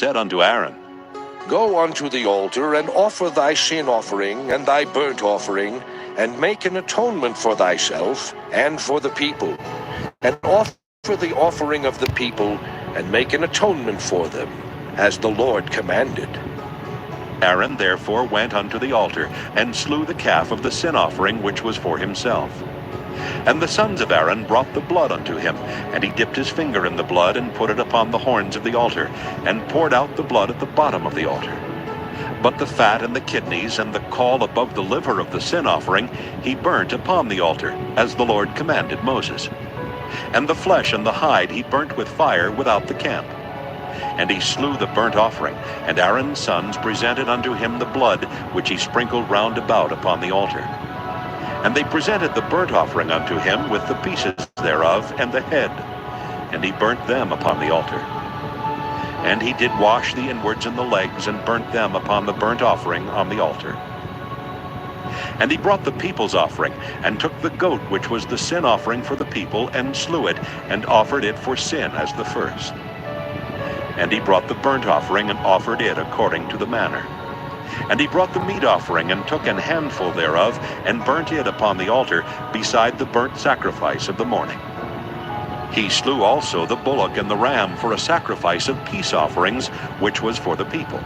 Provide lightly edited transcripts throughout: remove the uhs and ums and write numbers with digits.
said unto Aaron, Go unto the altar, and offer thy sin offering and thy burnt offering, and make an atonement for thyself and for the people. And offer the offering of the people, and make an atonement for them, as the Lord commanded. Aaron therefore went unto the altar, and slew the calf of the sin offering which was for himself. And the sons of Aaron brought the blood unto him, and he dipped his finger in the blood, and put it upon the horns of the altar, and poured out the blood at the bottom of the altar. But the fat and the kidneys, and the caul above the liver of the sin offering, he burnt upon the altar, as the Lord commanded Moses. And the flesh and the hide he burnt with fire without the camp. And he slew the burnt offering, and Aaron's sons presented unto him the blood, which he sprinkled round about upon the altar. And they presented the burnt offering unto him with the pieces thereof and the head, and he burnt them upon the altar. And he did wash the inwards and the legs, and burnt them upon the burnt offering on the altar. And he brought the people's offering, and took the goat which was the sin offering for the people, and slew it, and offered it for sin as the first. And he brought the burnt offering, and offered it according to the manner. And he brought the meat offering, and took an handful thereof, and burnt it upon the altar, beside the burnt sacrifice of the morning. He slew also the bullock and the ram for a sacrifice of peace offerings, which was for the people.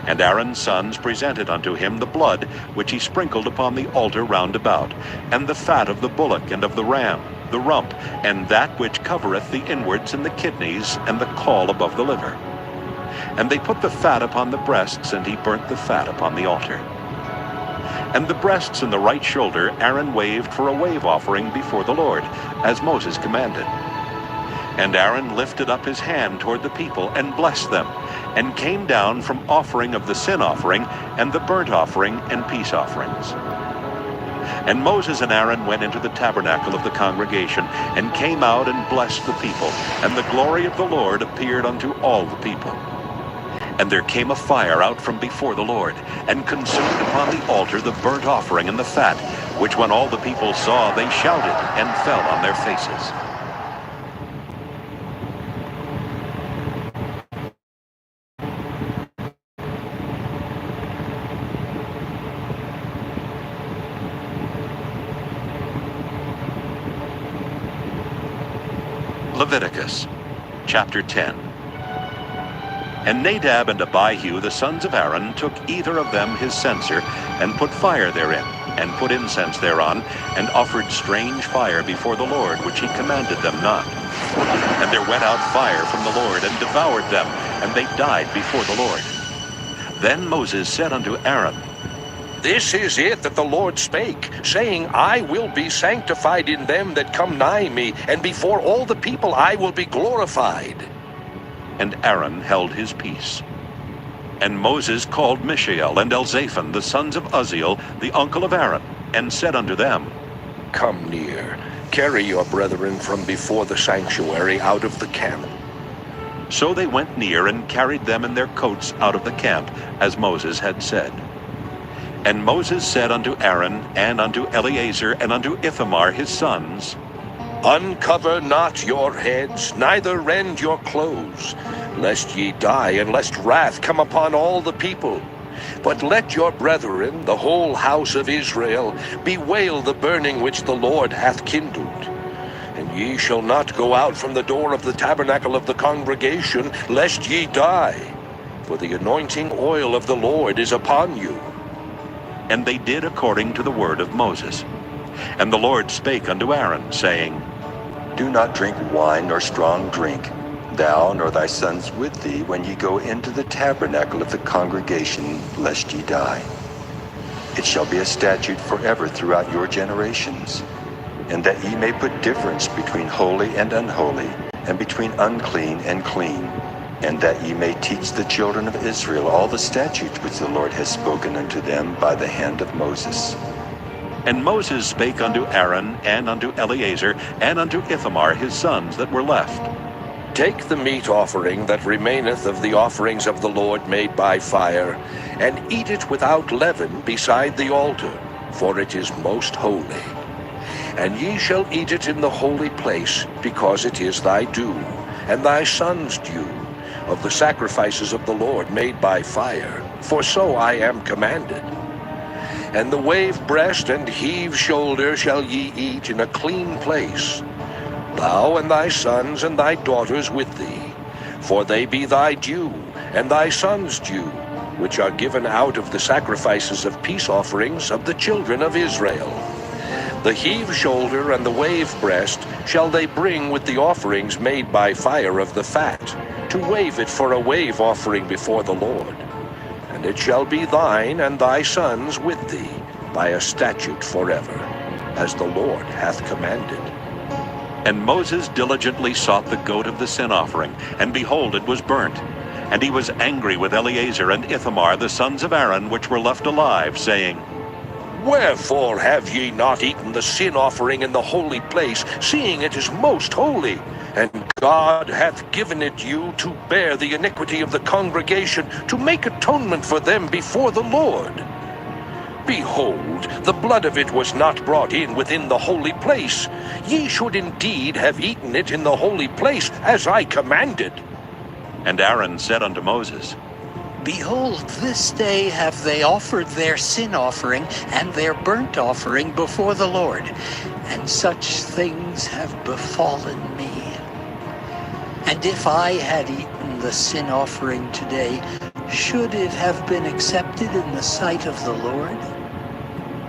And Aaron's sons presented unto him the blood, which he sprinkled upon the altar round about, and the fat of the bullock and of the ram, the rump, and that which covereth the inwards and the kidneys, and the caul above the liver. And they put the fat upon the breasts, and he burnt the fat upon the altar. And the breasts and the right shoulder Aaron waved for a wave offering before the Lord, as Moses commanded. And Aaron lifted up his hand toward the people, and blessed them, and came down from offering of the sin offering, and the burnt offering, and peace offerings. And Moses and Aaron went into the tabernacle of the congregation, and came out and blessed the people, and the glory of the Lord appeared unto all the people. And there came a fire out from before the Lord, and consumed upon the altar the burnt offering and the fat, which when all the people saw, they shouted, and fell on their faces. Leviticus chapter 10. And Nadab and Abihu the sons of Aaron took either of them his censer, and put fire therein, and put incense thereon, and offered strange fire before the Lord, which he commanded them not. And there went out fire from the Lord, and devoured them, and they died before the Lord. Then Moses said unto Aaron, This is it that the Lord spake, saying, I will be sanctified in them that come nigh me, and before all the people I will be glorified. And Aaron held his peace. And Moses called Mishael and Elzaphan, the sons of Uzziel, the uncle of Aaron, and said unto them, Come near, carry your brethren from before the sanctuary out of the camp. So they went near, and carried them in their coats out of the camp, as Moses had said. And Moses said unto Aaron, and unto Eleazar, and unto Ithamar his sons, Uncover not your heads, neither rend your clothes, lest ye die, and lest wrath come upon all the people. But let your brethren, the whole house of Israel, bewail the burning which the Lord hath kindled. And ye shall not go out from the door of the tabernacle of the congregation, lest ye die. For the anointing oil of the Lord is upon you. And they did according to the word of Moses. And the Lord spake unto Aaron, saying, Do not drink wine nor strong drink, thou nor thy sons with thee, when ye go into the tabernacle of the congregation, lest ye die. It shall be a statute forever throughout your generations, and that ye may put difference between holy and unholy, and between unclean and clean, and that ye may teach the children of Israel all the statutes which the Lord has spoken unto them by the hand of Moses. And Moses spake unto Aaron, and unto Eleazar, and unto Ithamar his sons that were left. Take the meat offering that remaineth of the offerings of the Lord made by fire, and eat it without leaven beside the altar, for it is most holy. And ye shall eat it in the holy place, because it is thy due, and thy son's due, of the sacrifices of the Lord made by fire, for so I am commanded. And the wave breast and heave shoulder shall ye eat in a clean place, thou and thy sons and thy daughters with thee, for they be thy due, and thy sons' due, which are given out of the sacrifices of peace offerings of the children of Israel. The heave shoulder and the wave breast shall they bring with the offerings made by fire of the fat, to wave it for a wave offering before the Lord. And it shall be thine and thy sons with thee by a statute forever, as the Lord hath commanded. And Moses diligently sought the goat of the sin offering, and behold, it was burnt. And he was angry with Eleazar and Ithamar, the sons of Aaron, which were left alive, saying, Wherefore have ye not eaten the sin offering in the holy place, seeing it is most holy? And God hath given it you to bear the iniquity of the congregation, to make atonement for them before the Lord. Behold, the blood of it was not brought in within the holy place. Ye should indeed have eaten it in the holy place, as I commanded. And Aaron said unto Moses, Behold, this day have they offered their sin offering and their burnt offering before the Lord, and such things have befallen me. And if I had eaten the sin offering today, should it have been accepted in the sight of the Lord?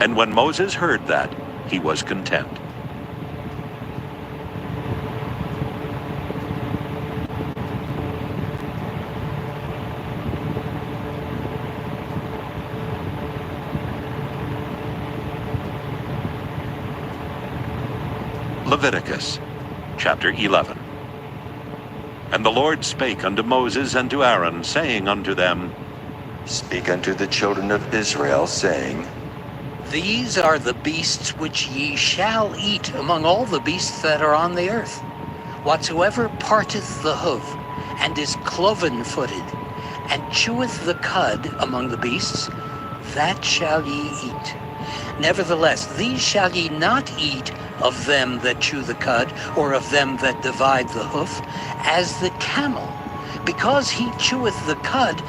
And when Moses heard that, he was content. Leviticus chapter 11. And the Lord spake unto Moses and to Aaron, saying unto them, Speak unto the children of Israel, saying, These are the beasts which ye shall eat among all the beasts that are on the earth. Whatsoever parteth the hoof, and is cloven-footed, and cheweth the cud among the beasts, that shall ye eat. Nevertheless, these shall ye not eat of them that chew the cud, or of them that divide the hoof, as the camel, because he cheweth the cud,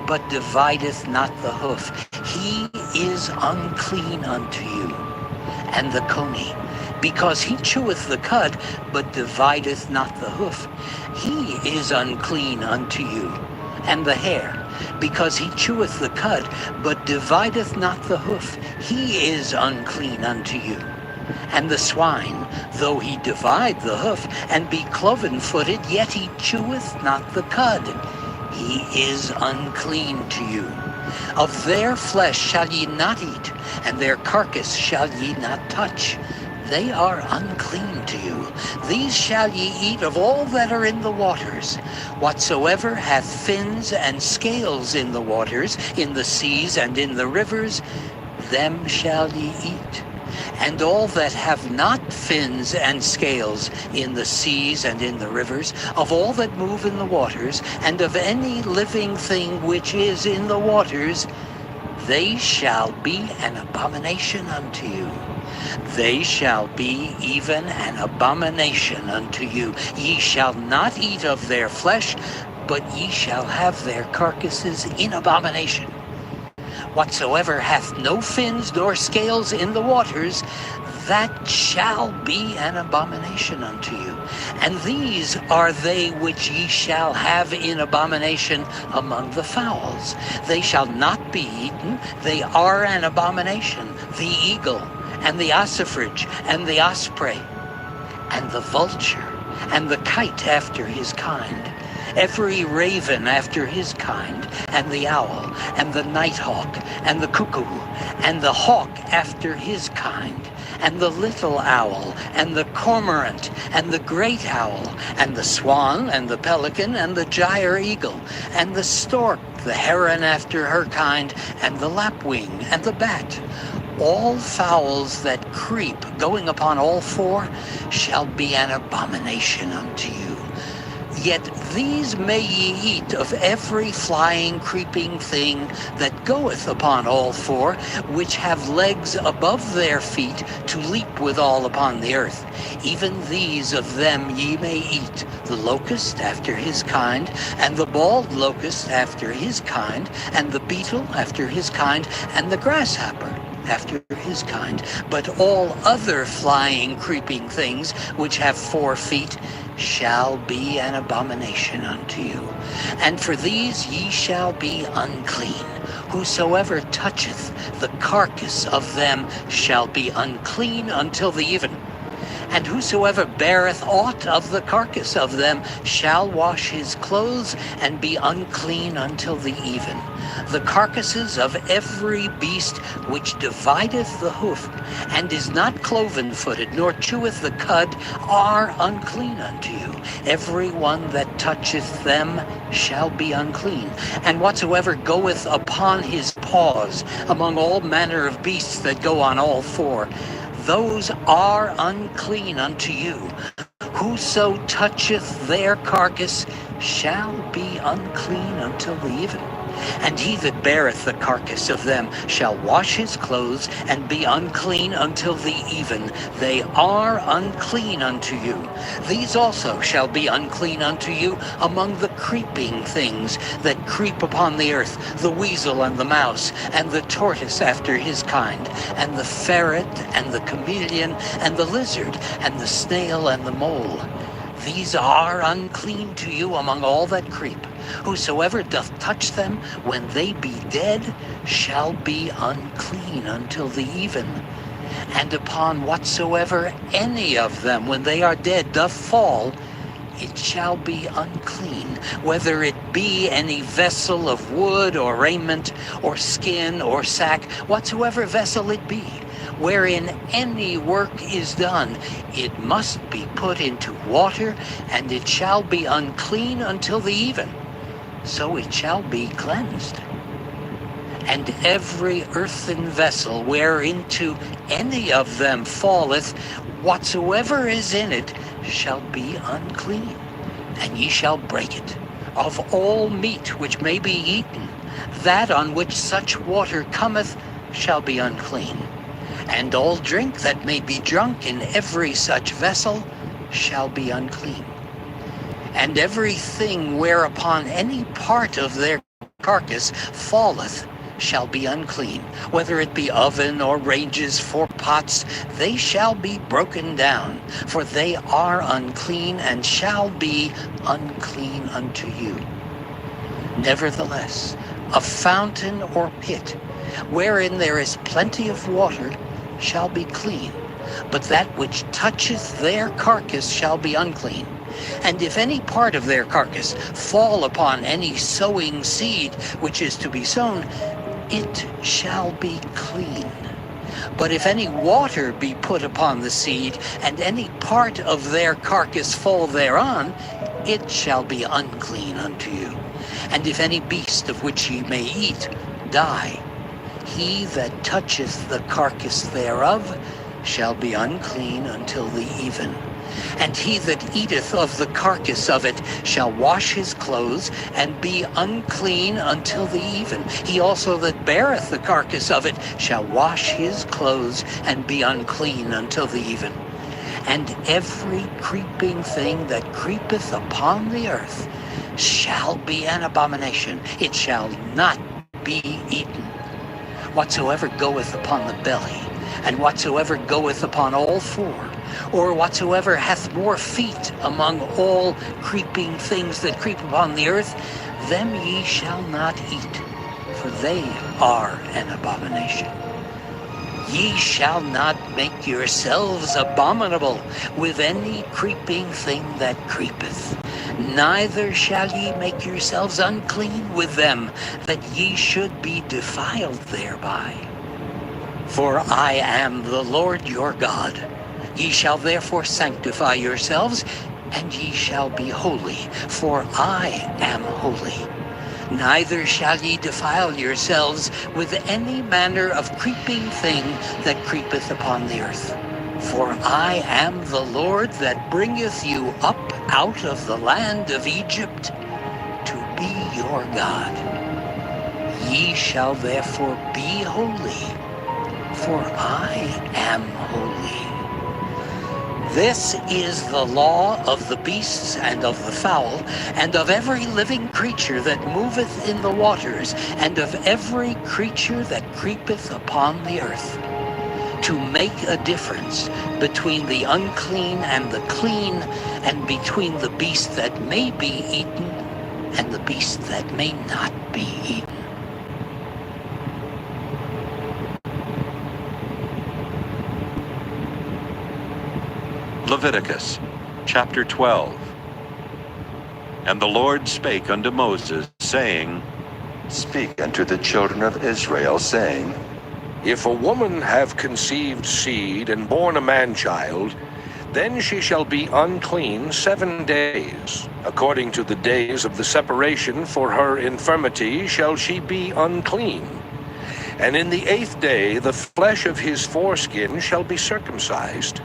but divideth not the hoof. He is unclean unto you. And the coney, because he cheweth the cud, but divideth not the hoof. He is unclean unto you. And the hare, because he cheweth the cud, but divideth not the hoof. He is unclean unto you. And the swine, though he divide the hoof, and be cloven-footed, yet he cheweth not the cud. He is unclean to you. Of their flesh shall ye not eat, and their carcass shall ye not touch. They are unclean to you. These shall ye eat of all that are in the waters. Whatsoever hath fins and scales in the waters, in the seas and in the rivers, them shall ye eat. And all that have not fins and scales in the seas and in the rivers, of all that move in the waters, and of any living thing which is in the waters, they shall be an abomination unto you. They shall be even an abomination unto you. Ye shall not eat of their flesh, but ye shall have their carcasses in abomination. Whatsoever hath no fins nor scales in the waters, that shall be an abomination unto you. And these are they which ye shall have in abomination among the fowls. They shall not be eaten, they are an abomination: the eagle, and the ossifrage, and the osprey, and the vulture, and the kite after his kind, every raven after his kind, and the owl, and the nighthawk, and the cuckoo, and the hawk after his kind, and the little owl, and the cormorant, and the great owl, and the swan, and the pelican, and the gyre eagle, and the stork, the heron after her kind, and the lapwing, and the bat. All fowls that creep, going upon all four, shall be an abomination unto you. Yet these may ye eat of every flying, creeping thing that goeth upon all four, which have legs above their feet to leap withal upon the earth. Even these of them ye may eat, the locust after his kind, and the bald locust after his kind, and the beetle after his kind, and the grasshopper after his kind. But all other flying, creeping things which have 4 feet shall be an abomination unto you. And for these ye shall be unclean. Whosoever toucheth the carcass of them shall be unclean until the even. And whosoever beareth aught of the carcass of them shall wash his clothes and be unclean until the even. The carcasses of every beast which divideth the hoof, and is not cloven-footed, nor cheweth the cud, are unclean unto you. Every one that toucheth them shall be unclean. And whatsoever goeth upon his paws among all manner of beasts that go on all 4, those are unclean unto you. Whoso toucheth their carcass shall be unclean until the even. And he that beareth the carcass of them shall wash his clothes and be unclean until the even. They are unclean unto you. These also shall be unclean unto you among the creeping things that creep upon the earth, the weasel and the mouse, and the tortoise after his kind, and the ferret, and the chameleon, and the lizard, and the snail, and the mole. These are unclean to you among all that creep. Whosoever doth touch them when they be dead shall be unclean until the even. And upon whatsoever any of them when they are dead doth fall, it shall be unclean, whether it be any vessel of wood or raiment or skin or sack, whatsoever vessel it be, wherein any work is done, it must be put into water, and it shall be unclean until the even. So it shall be cleansed. And every earthen vessel whereinto any of them falleth, whatsoever is in it shall be unclean, and ye shall break it. Of all meat which may be eaten, that on which such water cometh shall be unclean. And all drink that may be drunk in every such vessel shall be unclean. And everything whereupon any part of their carcass falleth shall be unclean, whether it be oven or ranges for pots, they shall be broken down, for they are unclean, and shall be unclean unto you. Nevertheless, a fountain or pit, wherein there is plenty of water, shall be clean, but that which toucheth their carcass shall be unclean. And if any part of their carcass fall upon any sowing seed which is to be sown, it shall be clean. But if any water be put upon the seed, and any part of their carcass fall thereon, it shall be unclean unto you. And if any beast of which ye may eat die, he that toucheth the carcass thereof shall be unclean until the even. And he that eateth of the carcass of it shall wash his clothes, and be unclean until the even. He also that beareth the carcass of it shall wash his clothes, and be unclean until the even. And every creeping thing that creepeth upon the earth shall be an abomination. It shall not be eaten. Whatsoever goeth upon the belly, and whatsoever goeth upon all 4, or whatsoever hath more feet among all creeping things that creep upon the earth, them ye shall not eat, for they are an abomination. Ye shall not make yourselves abominable with any creeping thing that creepeth, neither shall ye make yourselves unclean with them, that ye should be defiled thereby. For I am the Lord your God. Ye shall therefore sanctify yourselves, and ye shall be holy, for I am holy. Neither shall ye defile yourselves with any manner of creeping thing that creepeth upon the earth. For I am the Lord that bringeth you up out of the land of Egypt to be your God. Ye shall therefore be holy, for I am holy. This is the law of the beasts and of the fowl, and of every living creature that moveth in the waters, and of every creature that creepeth upon the earth, to make a difference between the unclean and the clean, and between the beast that may be eaten and the beast that may not be eaten. Leviticus chapter 12. And the Lord spake unto Moses, saying, Speak unto the children of Israel, saying, If a woman have conceived seed and born a man-child, then she shall be unclean 7 days. According to the days of the separation for her infirmity shall she be unclean. And in the 8th day the flesh of his foreskin shall be circumcised.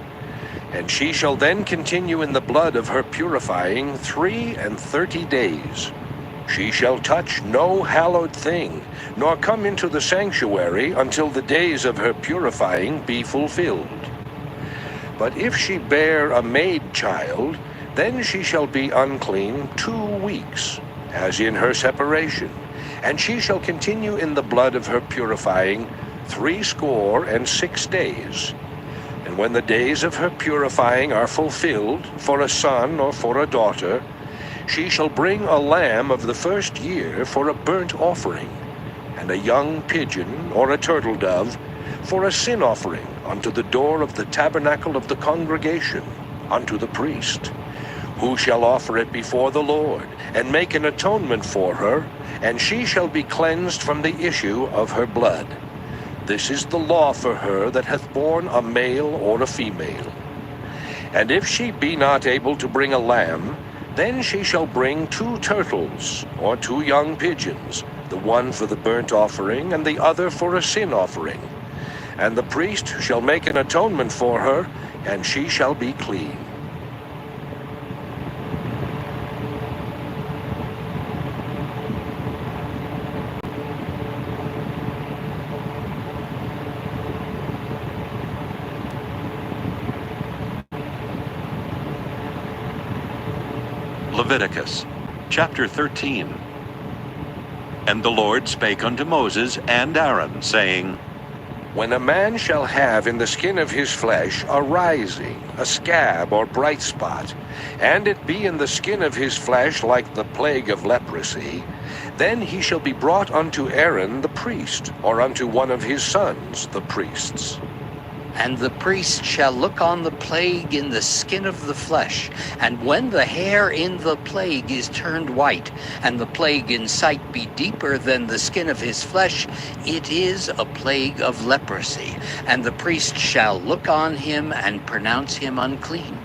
And she shall then continue in the blood of her purifying 33 days. She shall touch no hallowed thing, nor come into the sanctuary until the days of her purifying be fulfilled. But if she bear a maid child, then she shall be unclean 2 weeks, as in her separation, and she shall continue in the blood of her purifying 66 days. And when the days of her purifying are fulfilled, for a son or for a daughter, she shall bring a lamb of the first year for a burnt offering, and a young pigeon or a turtle dove for a sin offering unto the door of the tabernacle of the congregation, unto the priest, who shall offer it before the Lord, and make an atonement for her, and she shall be cleansed from the issue of her blood. This is the law for her that hath borne a male or a female. And if she be not able to bring a lamb, then she shall bring 2 turtles, or 2 young pigeons, the one for the burnt offering, and the other for a sin offering. And the priest shall make an atonement for her, and she shall be clean. Leviticus chapter 13. And the Lord spake unto Moses and Aaron, saying, When a man shall have in the skin of his flesh a rising, a scab or bright spot, and it be in the skin of his flesh like the plague of leprosy, then he shall be brought unto Aaron the priest, or unto one of his sons the priests. And the priest shall look on the plague in the skin of the flesh, and when the hair in the plague is turned white, and the plague in sight be deeper than the skin of his flesh, it is a plague of leprosy, and the priest shall look on him and pronounce him unclean.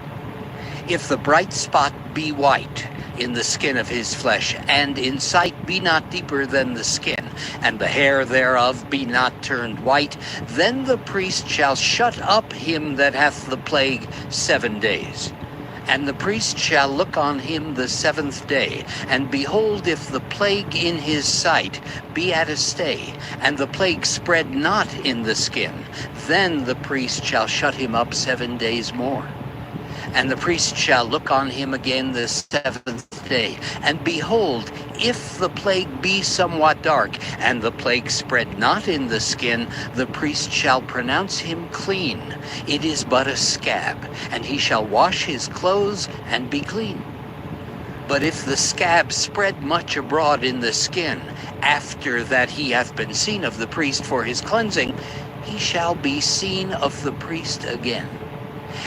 If the bright spot be white in the skin of his flesh, and in sight be not deeper than the skin, and the hair thereof be not turned white, then the priest shall shut up him that hath the plague 7 days. And the priest shall look on him the 7th day, and behold, if the plague in his sight be at a stay, and the plague spread not in the skin, then the priest shall shut him up 7 days more. And the priest shall look on him again the 7th day, and behold, if the plague be somewhat dark, and the plague spread not in the skin, the priest shall pronounce him clean. It is but a scab, and he shall wash his clothes and be clean. But if the scab spread much abroad in the skin, after that he hath been seen of the priest for his cleansing, he shall be seen of the priest again.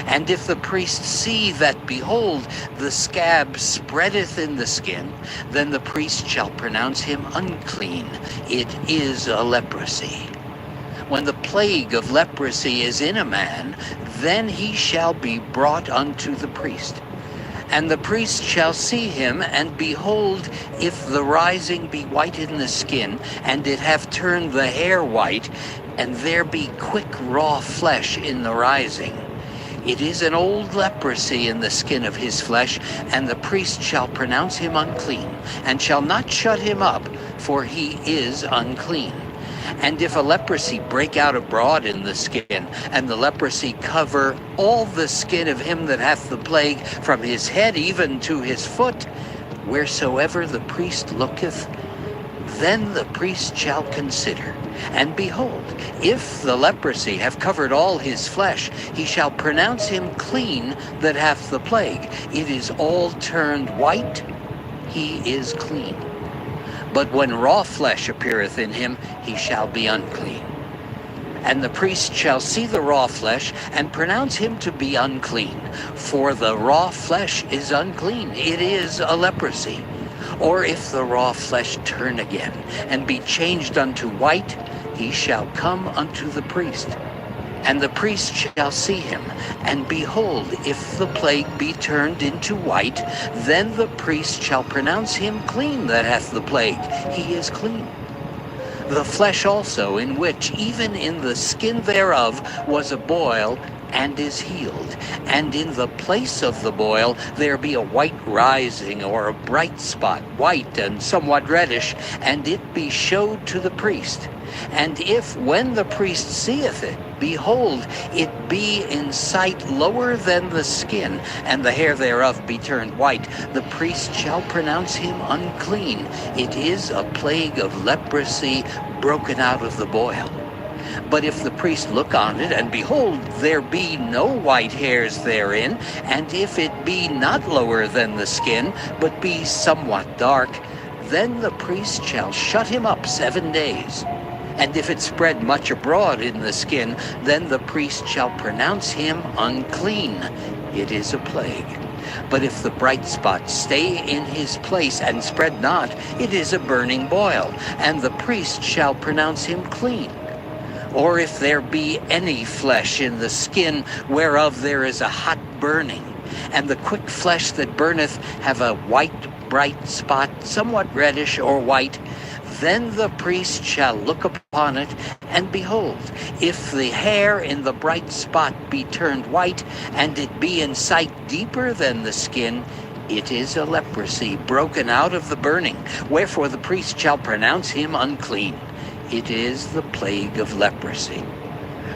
And if the priest see that, behold, the scab spreadeth in the skin, then the priest shall pronounce him unclean. It is a leprosy. When the plague of leprosy is in a man, then he shall be brought unto the priest. And the priest shall see him, and behold, if the rising be white in the skin, and it have turned the hair white, and there be quick raw flesh in the rising, It is an old leprosy in the skin of his flesh, and the priest shall pronounce him unclean, and shall not shut him up, for he is unclean. And if a leprosy break out abroad in the skin, and the leprosy cover all the skin of him that hath the plague, from his head even to his foot, wheresoever the priest looketh, then the priest shall consider. And behold, if the leprosy have covered all his flesh, he shall pronounce him clean that hath the plague. It is all turned white, he is clean. But when raw flesh appeareth in him, he shall be unclean. And the priest shall see the raw flesh, and pronounce him to be unclean. For the raw flesh is unclean, it is a leprosy. Or if the raw flesh turn again, and be changed unto white, he shall come unto the priest. And the priest shall see him, and behold, if the plague be turned into white, then the priest shall pronounce him clean that hath the plague, he is clean. The flesh also, in which even in the skin thereof was a boil, and is healed, and in the place of the boil there be a white rising, or a bright spot, white and somewhat reddish, and it be showed to the priest. And if, when the priest seeth it, behold, it be in sight lower than the skin, and the hair thereof be turned white, the priest shall pronounce him unclean. It is a plague of leprosy broken out of the boil. But if the priest look on it, and behold, there be no white hairs therein, and if it be not lower than the skin, but be somewhat dark, then the priest shall shut him up 7 days. And if it spread much abroad in the skin, then the priest shall pronounce him unclean. It is a plague. But if the bright spot stay in his place and spread not, it is a burning boil, and the priest shall pronounce him clean. Or if there be any flesh in the skin whereof there is a hot burning, and the quick flesh that burneth have a white bright spot, somewhat reddish or white, then the priest shall look upon it, and behold, if the hair in the bright spot be turned white, and it be in sight deeper than the skin, it is a leprosy broken out of the burning, wherefore the priest shall pronounce him unclean. It is the plague of leprosy.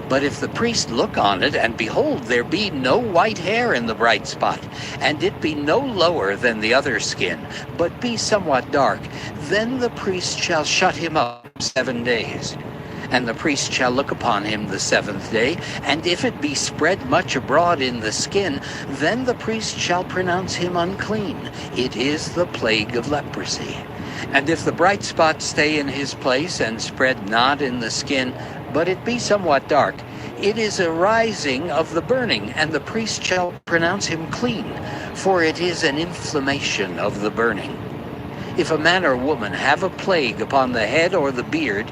But if the priest look on it, and behold, there be no white hair in the bright spot, and it be no lower than the other skin, but be somewhat dark, then the priest shall shut him up 7 days. And the priest shall look upon him the 7th day, and if it be spread much abroad in the skin, then the priest shall pronounce him unclean. It is the plague of leprosy. And if the bright spot stay in his place, and spread not in the skin, but it be somewhat dark, it is a rising of the burning, and the priest shall pronounce him clean, for it is an inflammation of the burning. If a man or woman have a plague upon the head or the beard,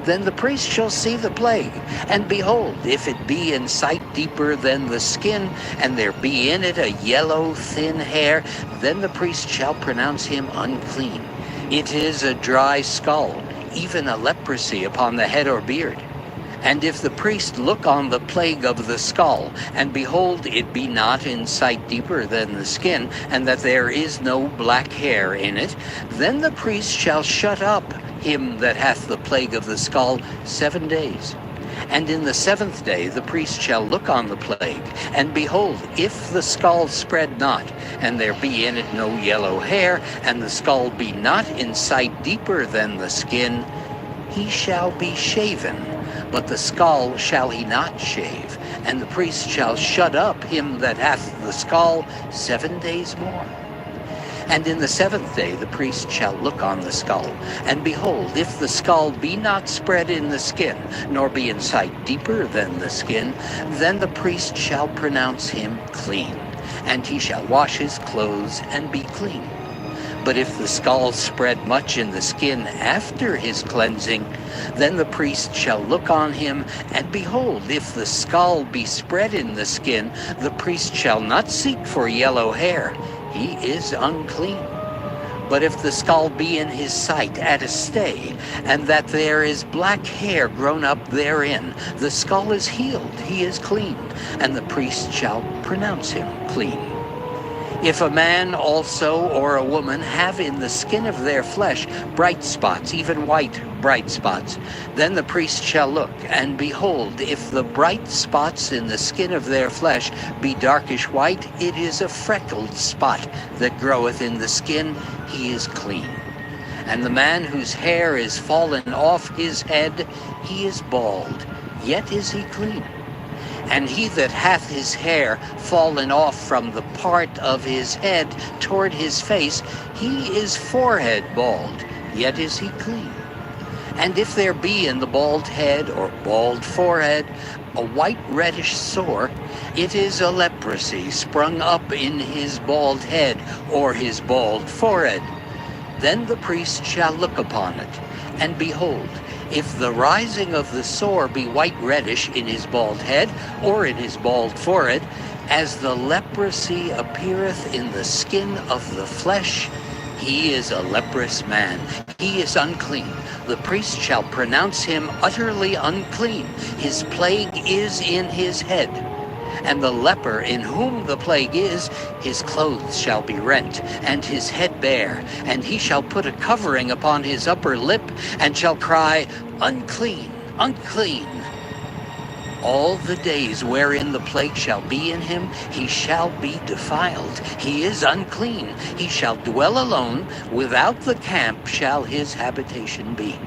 then the priest shall see the plague, and behold, if it be in sight deeper than the skin, and there be in it a yellow thin hair, then the priest shall pronounce him unclean. It is a dry skull, even a leprosy upon the head or beard. And if the priest look on the plague of the skull, and behold, it be not in sight deeper than the skin, and that there is no black hair in it, then the priest shall shut up him that hath the plague of the skull 7 days. And in the 7th day the priest shall look on the plague, and behold, if the skull spread not, and there be in it no yellow hair, and the skull be not in sight deeper than the skin, he shall be shaven, but the skull shall he not shave. And the priest shall shut up him that hath the skull 7 days more. And in the 7th day the priest shall look on the skull, and behold, if the skull be not spread in the skin, nor be in sight deeper than the skin, then the priest shall pronounce him clean, and he shall wash his clothes and be clean. But if the skull spread much in the skin after his cleansing, then the priest shall look on him, and behold, if the skull be spread in the skin, the priest shall not seek for yellow hair. He is unclean. But if the skull be in his sight at a stay, and that there is black hair grown up therein, the skull is healed, he is clean, and the priest shall pronounce him clean. If a man also or a woman have in the skin of their flesh bright spots, even white bright spots, then the priest shall look, and behold, if the bright spots in the skin of their flesh be darkish white, it is a freckled spot that groweth in the skin, he is clean. And the man whose hair is fallen off his head, he is bald, yet is he clean. And he that hath his hair fallen off from the part of his head toward his face, he is forehead bald, yet is he clean. And if there be in the bald head or bald forehead a white reddish sore, it is a leprosy sprung up in his bald head or his bald forehead. Then the priest shall look upon it, and behold, if the rising of the sore be white reddish in his bald head or in his bald forehead, as the leprosy appeareth in the skin of the flesh, he is a leprous man. He is unclean. The priest shall pronounce him utterly unclean. His plague is in his head. And the leper in whom the plague is, his clothes shall be rent, and his head bare, and he shall put a covering upon his upper lip, and shall cry, Unclean, unclean. All the days wherein the plague shall be in him, he shall be defiled. He is unclean. He shall dwell alone. Without the camp shall his habitation be.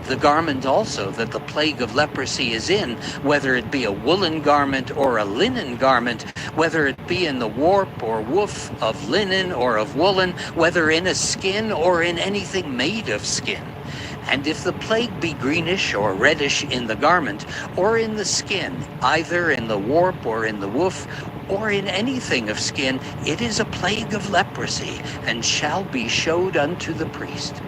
The garment also that the plague of leprosy is in, whether it be a woolen garment or a linen garment, whether it be in the warp or woof of linen or of woolen, whether in a skin or in anything made of skin. And if the plague be greenish or reddish in the garment, or in the skin, either in the warp or in the woof, or in anything of skin, it is a plague of leprosy, and shall be showed unto the priest.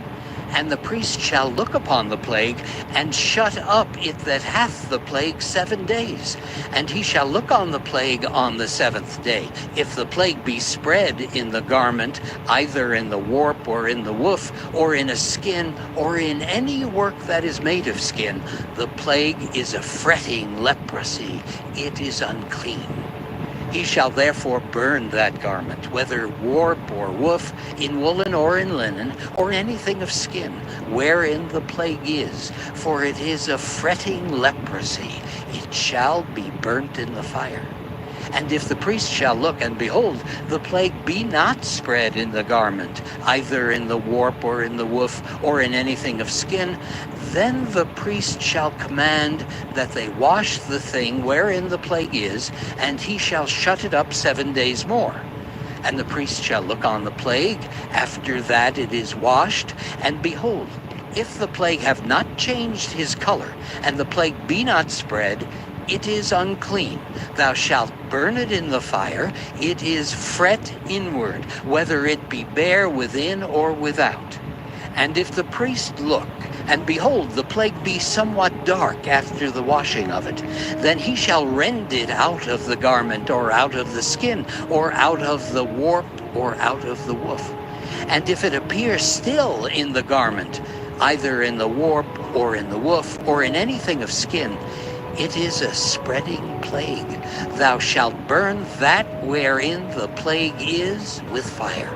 And the priest shall look upon the plague, and shut up it that hath the plague 7 days. And he shall look on the plague on the 7th day. If the plague be spread in the garment, either in the warp or in the woof, or in a skin, or in any work that is made of skin, the plague is a fretting leprosy. It is unclean. He shall therefore burn that garment, whether warp or woof, in woolen or in linen, or anything of skin, wherein the plague is, for it is a fretting leprosy. It shall be burnt in the fire. And if the priest shall look, and behold, the plague be not spread in the garment, either in the warp or in the woof, or in anything of skin, then the priest shall command that they wash the thing wherein the plague is, and he shall shut it up 7 days more. And the priest shall look on the plague after that it is washed, and behold, if the plague have not changed his color, and the plague be not spread, it is unclean. Thou shalt burn it in the fire. It is fret inward, whether it be bare within or without. And if the priest look, and behold, the plague be somewhat dark after the washing of it, then he shall rend it out of the garment, or out of the skin, or out of the warp, or out of the woof. And if it appear still in the garment, either in the warp, or in the woof, or in anything of skin, it is a spreading plague. Thou shalt burn that wherein the plague is with fire.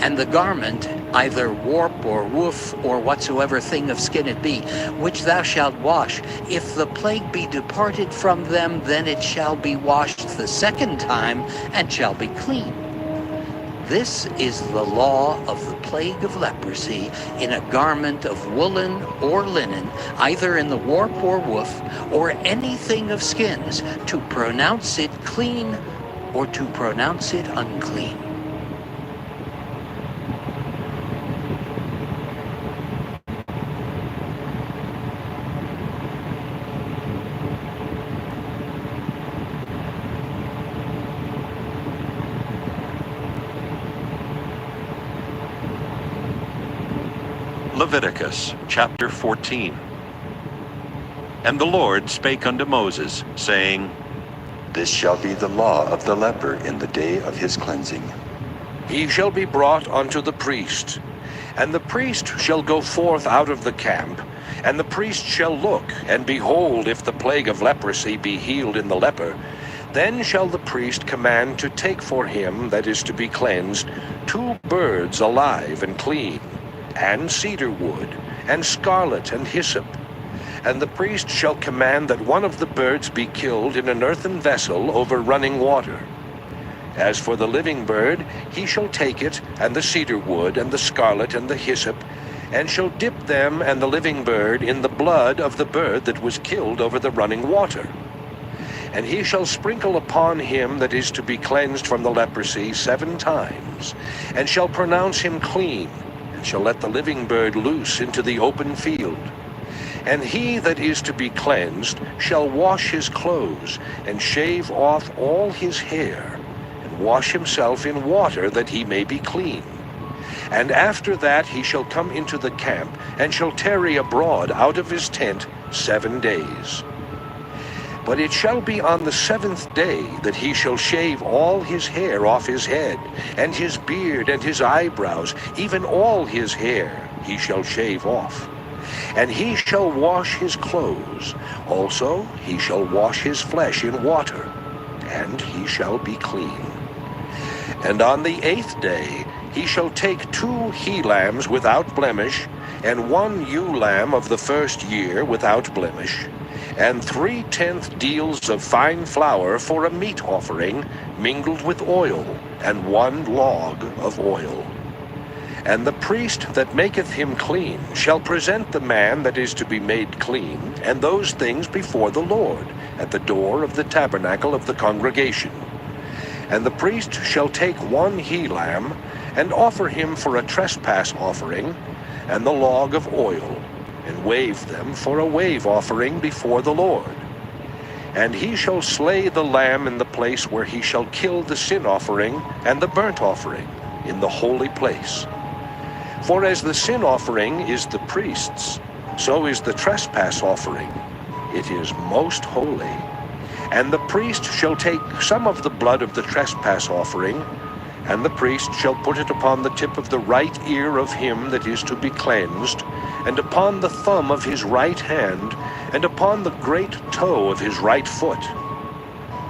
And the garment, either warp or woof, or whatsoever thing of skin it be, which thou shalt wash, if the plague be departed from them, then it shall be washed the 2nd time, and shall be clean. This is the law of the plague of leprosy in a garment of woolen or linen, either in the warp or woof, or anything of skins, to pronounce it clean or to pronounce it unclean. Leviticus chapter 14. And the Lord spake unto Moses, saying, This shall be the law of the leper in the day of his cleansing. he shall be brought unto the priest. And the priest shall go forth out of the camp, and the priest shall look, and behold, if the plague of leprosy be healed in the leper, then shall the priest command to take for him that is to be cleansed 2 birds alive and clean, and cedar wood, and scarlet and hyssop. And the priest shall command that one of the birds be killed in an earthen vessel over running water. As for the living bird, he shall take it, and the cedar wood, and the scarlet, and the hyssop, and shall dip them and the living bird in the blood of the bird that was killed over the running water. And he shall sprinkle upon him that is to be cleansed from the leprosy 7 times, and shall pronounce him clean, and shall let the living bird loose into the open field. And he that is to be cleansed shall wash his clothes, and shave off all his hair, and wash himself in water that he may be clean. And after that he shall come into the camp, and shall tarry abroad out of his tent 7 days. But it shall be on the 7th day that he shall shave all his hair off his head, and his beard and his eyebrows, even all his hair he shall shave off. And he shall wash his clothes, also he shall wash his flesh in water, and he shall be clean. And on the 8th day he shall take 2 he-lambs without blemish, and 1 ewe lamb of the first year without blemish, and 3/10 deals of fine flour for a meat offering mingled with oil, and 1 log of oil. And the priest that maketh him clean shall present the man that is to be made clean, and those things before the Lord, at the door of the tabernacle of the congregation. And the priest shall take 1 he-lamb, and offer him for a trespass offering, and the log of oil, and wave them for a wave offering before the Lord. And he shall slay the lamb in the place where he shall kill the sin offering and the burnt offering, in the holy place. For as the sin offering is the priest's, so is the trespass offering. It is most holy. And the priest shall take some of the blood of the trespass offering, and the priest shall put it upon the tip of the right ear of him that is to be cleansed, and upon the thumb of his right hand, and upon the great toe of his right foot.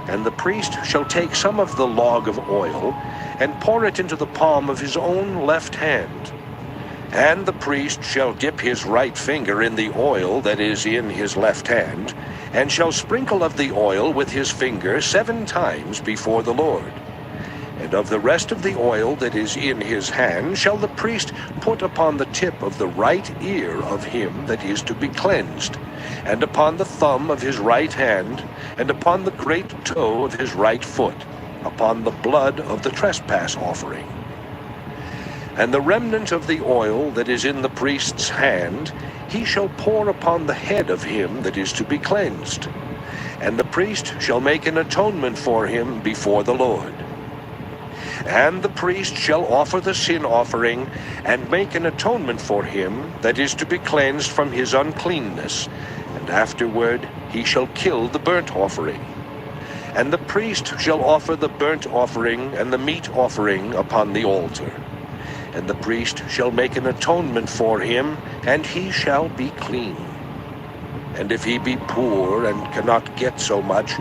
And the priest shall take some of the log of oil, and pour it into the palm of his own left hand. And the priest shall dip his right finger in the oil that is in his left hand, and shall sprinkle of the oil with his finger 7 times before the Lord. And of the rest of the oil that is in his hand shall the priest put upon the tip of the right ear of him that is to be cleansed, and upon the thumb of his right hand, and upon the great toe of his right foot, upon the blood of the trespass offering. And the remnant of the oil that is in the priest's hand he shall pour upon the head of him that is to be cleansed. And the priest shall make an atonement for him before the Lord. And the priest shall offer the sin offering, and make an atonement for him that is to be cleansed from his uncleanness, and afterward he shall kill the burnt offering. And the priest shall offer the burnt offering and the meat offering upon the altar. And the priest shall make an atonement for him, and he shall be clean. And if he be poor and cannot get so much,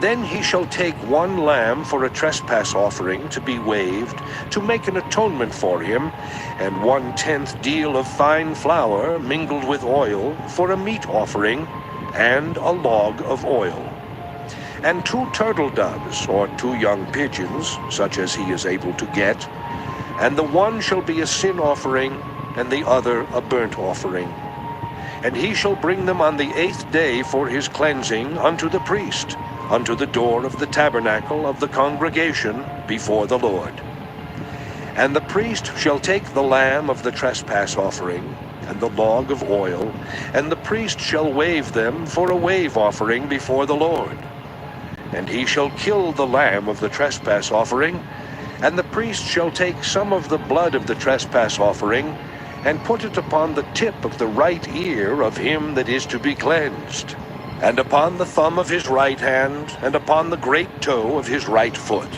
then he shall take 1 lamb for a trespass offering to be waved, to make an atonement for him, and 1/10 deal of fine flour mingled with oil for a meat offering, and a log of oil. And 2 turtle doves, or 2 young pigeons, such as he is able to get, and the one shall be a sin offering, and the other a burnt offering. And he shall bring them on the 8th day for his cleansing unto the priest, unto the door of the tabernacle of the congregation before the Lord. And the priest shall take the lamb of the trespass offering, and the log of oil, and the priest shall wave them for a wave offering before the Lord. And he shall kill the lamb of the trespass offering, and the priest shall take some of the blood of the trespass offering, and put it upon the tip of the right ear of him that is to be cleansed, and upon the thumb of his right hand, and upon the great toe of his right foot.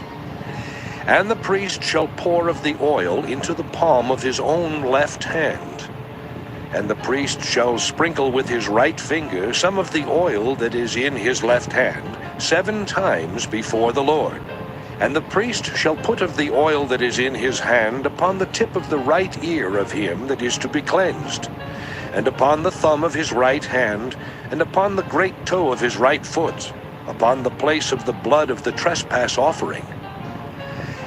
And the priest shall pour of the oil into the palm of his own left hand. And the priest shall sprinkle with his right finger some of the oil that is in his left hand 7 times before the Lord. And the priest shall put of the oil that is in his hand upon the tip of the right ear of him that is to be cleansed, and upon the thumb of his right hand, and upon the great toe of his right foot, upon the place of the blood of the trespass offering.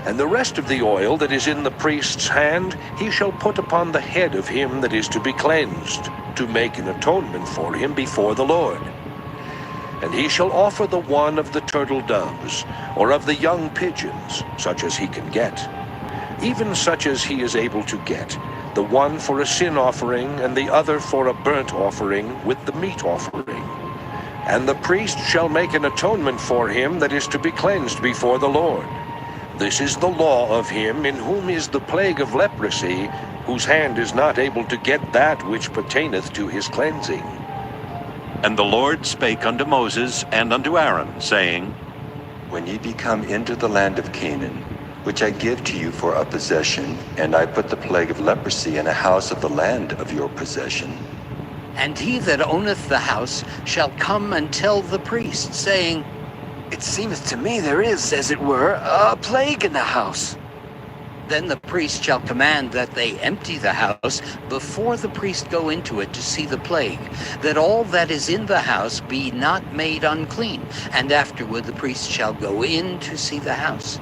And the rest of the oil that is in the priest's hand he shall put upon the head of him that is to be cleansed, to make an atonement for him before the Lord. And he shall offer the one of the turtle doves, or of the young pigeons, such as he can get, even such as he is able to get, the one for a sin offering, and the other for a burnt offering with the meat offering. And the priest shall make an atonement for him that is to be cleansed before the Lord. This is the law of him in whom is the plague of leprosy, whose hand is not able to get that which pertaineth to his cleansing. And the Lord spake unto Moses and unto Aaron, saying, When ye be come into the land of Canaan, which I give to you for a possession, and I put the plague of leprosy in a house of the land of your possession, And he that owneth the house shall come and tell the priest, saying, It seemeth to me there is, as it were, a plague in the house. Then the priest shall command that they empty the house before the priest go into it to see the plague, that all that is in the house be not made unclean. And afterward the priest shall go in to see the house.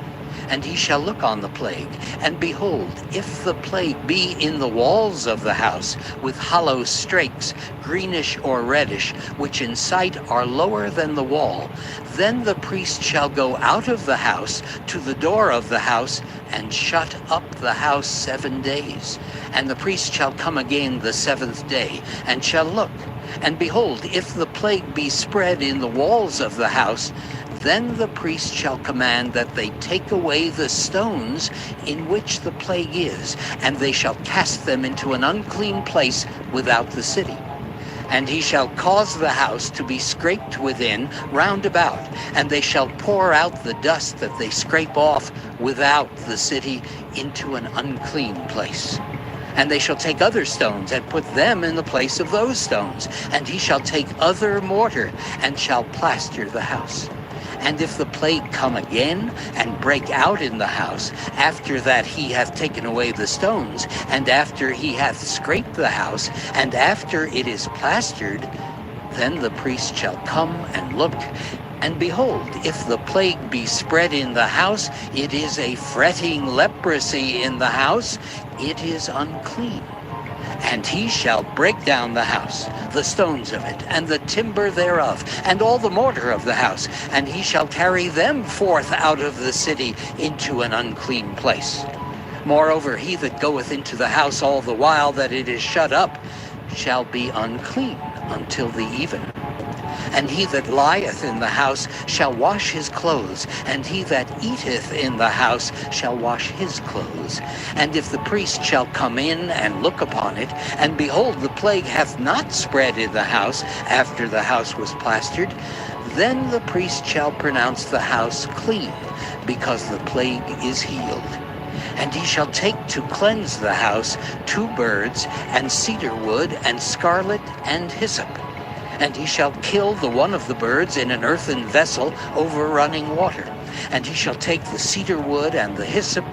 And he shall look on the plague, and behold, if the plague be in the walls of the house, with hollow strakes, greenish or reddish, which in sight are lower than the wall, then the priest shall go out of the house to the door of the house, and shut up the house 7 days. And the priest shall come again the 7th day, and shall look. And behold, if the plague be spread in the walls of the house, then the priest shall command that they take away the stones in which the plague is, and they shall cast them into an unclean place without the city. And he shall cause the house to be scraped within round about, and they shall pour out the dust that they scrape off without the city into an unclean place. And they shall take other stones and put them in the place of those stones. And he shall take other mortar and shall plaster the house. And if the plague come again and break out in the house, after that he hath taken away the stones, and after he hath scraped the house, and after it is plastered, then the priest shall come and look. And behold, if the plague be spread in the house, it is a fretting leprosy in the house, it is unclean. And he shall break down the house, the stones of it, and the timber thereof, and all the mortar of the house, and he shall carry them forth out of the city into an unclean place. Moreover, he that goeth into the house all the while that it is shut up shall be unclean until the even. And he that lieth in the house shall wash his clothes, and he that eateth in the house shall wash his clothes. And if the priest shall come in and look upon it, and behold, the plague hath not spread in the house after the house was plastered, then the priest shall pronounce the house clean, because the plague is healed. And he shall take to cleanse the house 2 birds, and cedar wood, and scarlet, and hyssop. And he shall kill the one of the birds in an earthen vessel over running water. And he shall take the cedar wood and the hyssop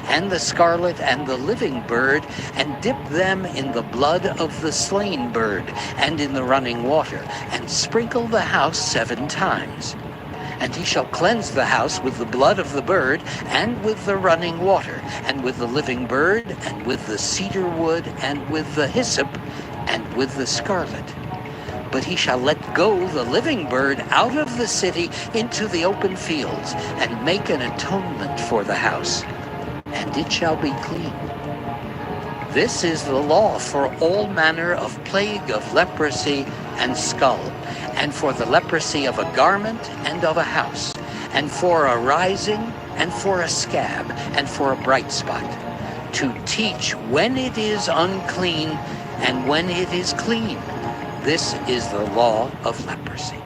and the scarlet and the living bird, and dip them in the blood of the slain bird and in the running water, and sprinkle the house 7 times. And he shall cleanse the house with the blood of the bird, and with the running water, and with the living bird, and with the cedar wood, and with the hyssop, and with the scarlet. But he shall let go the living bird out of the city into the open fields, and make an atonement for the house, and it shall be clean. This is the law for all manner of plague of leprosy and skull, and for the leprosy of a garment and of a house, and for a rising, and for a scab, and for a bright spot, to teach when it is unclean and when it is clean. This is the law of leprosy.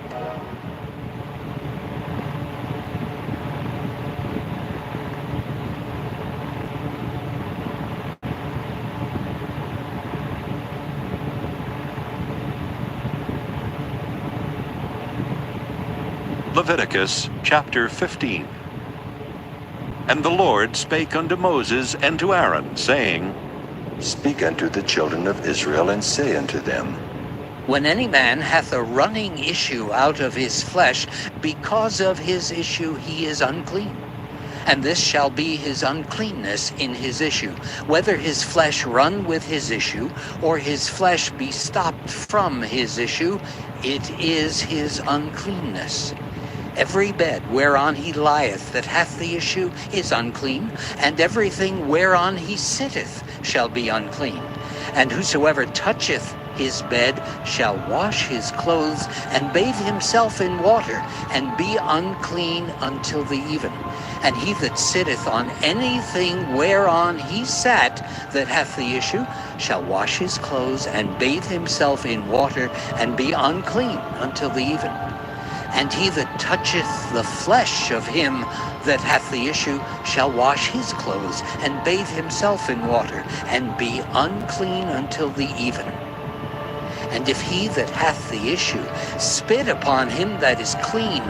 Leviticus chapter 15. And the Lord spake unto Moses and to Aaron, saying, Speak unto the children of Israel, and say unto them, When any man hath a running issue out of his flesh, because of his issue he is unclean. And this shall be his uncleanness in his issue, whether his flesh run with his issue, or his flesh be stopped from his issue, it is his uncleanness. Every bed whereon he lieth that hath the issue is unclean, and everything whereon he sitteth shall be unclean. And whosoever toucheth his bed shall wash his clothes, and bathe himself in water, and be unclean until the even. And he that sitteth on anything whereon he sat that hath the issue shall wash his clothes, and bathe himself in water, and be unclean until the even. And he that toucheth the flesh of him that hath the issue shall wash his clothes, and bathe himself in water, and be unclean until the even. And if he that hath the issue spit upon him that is clean,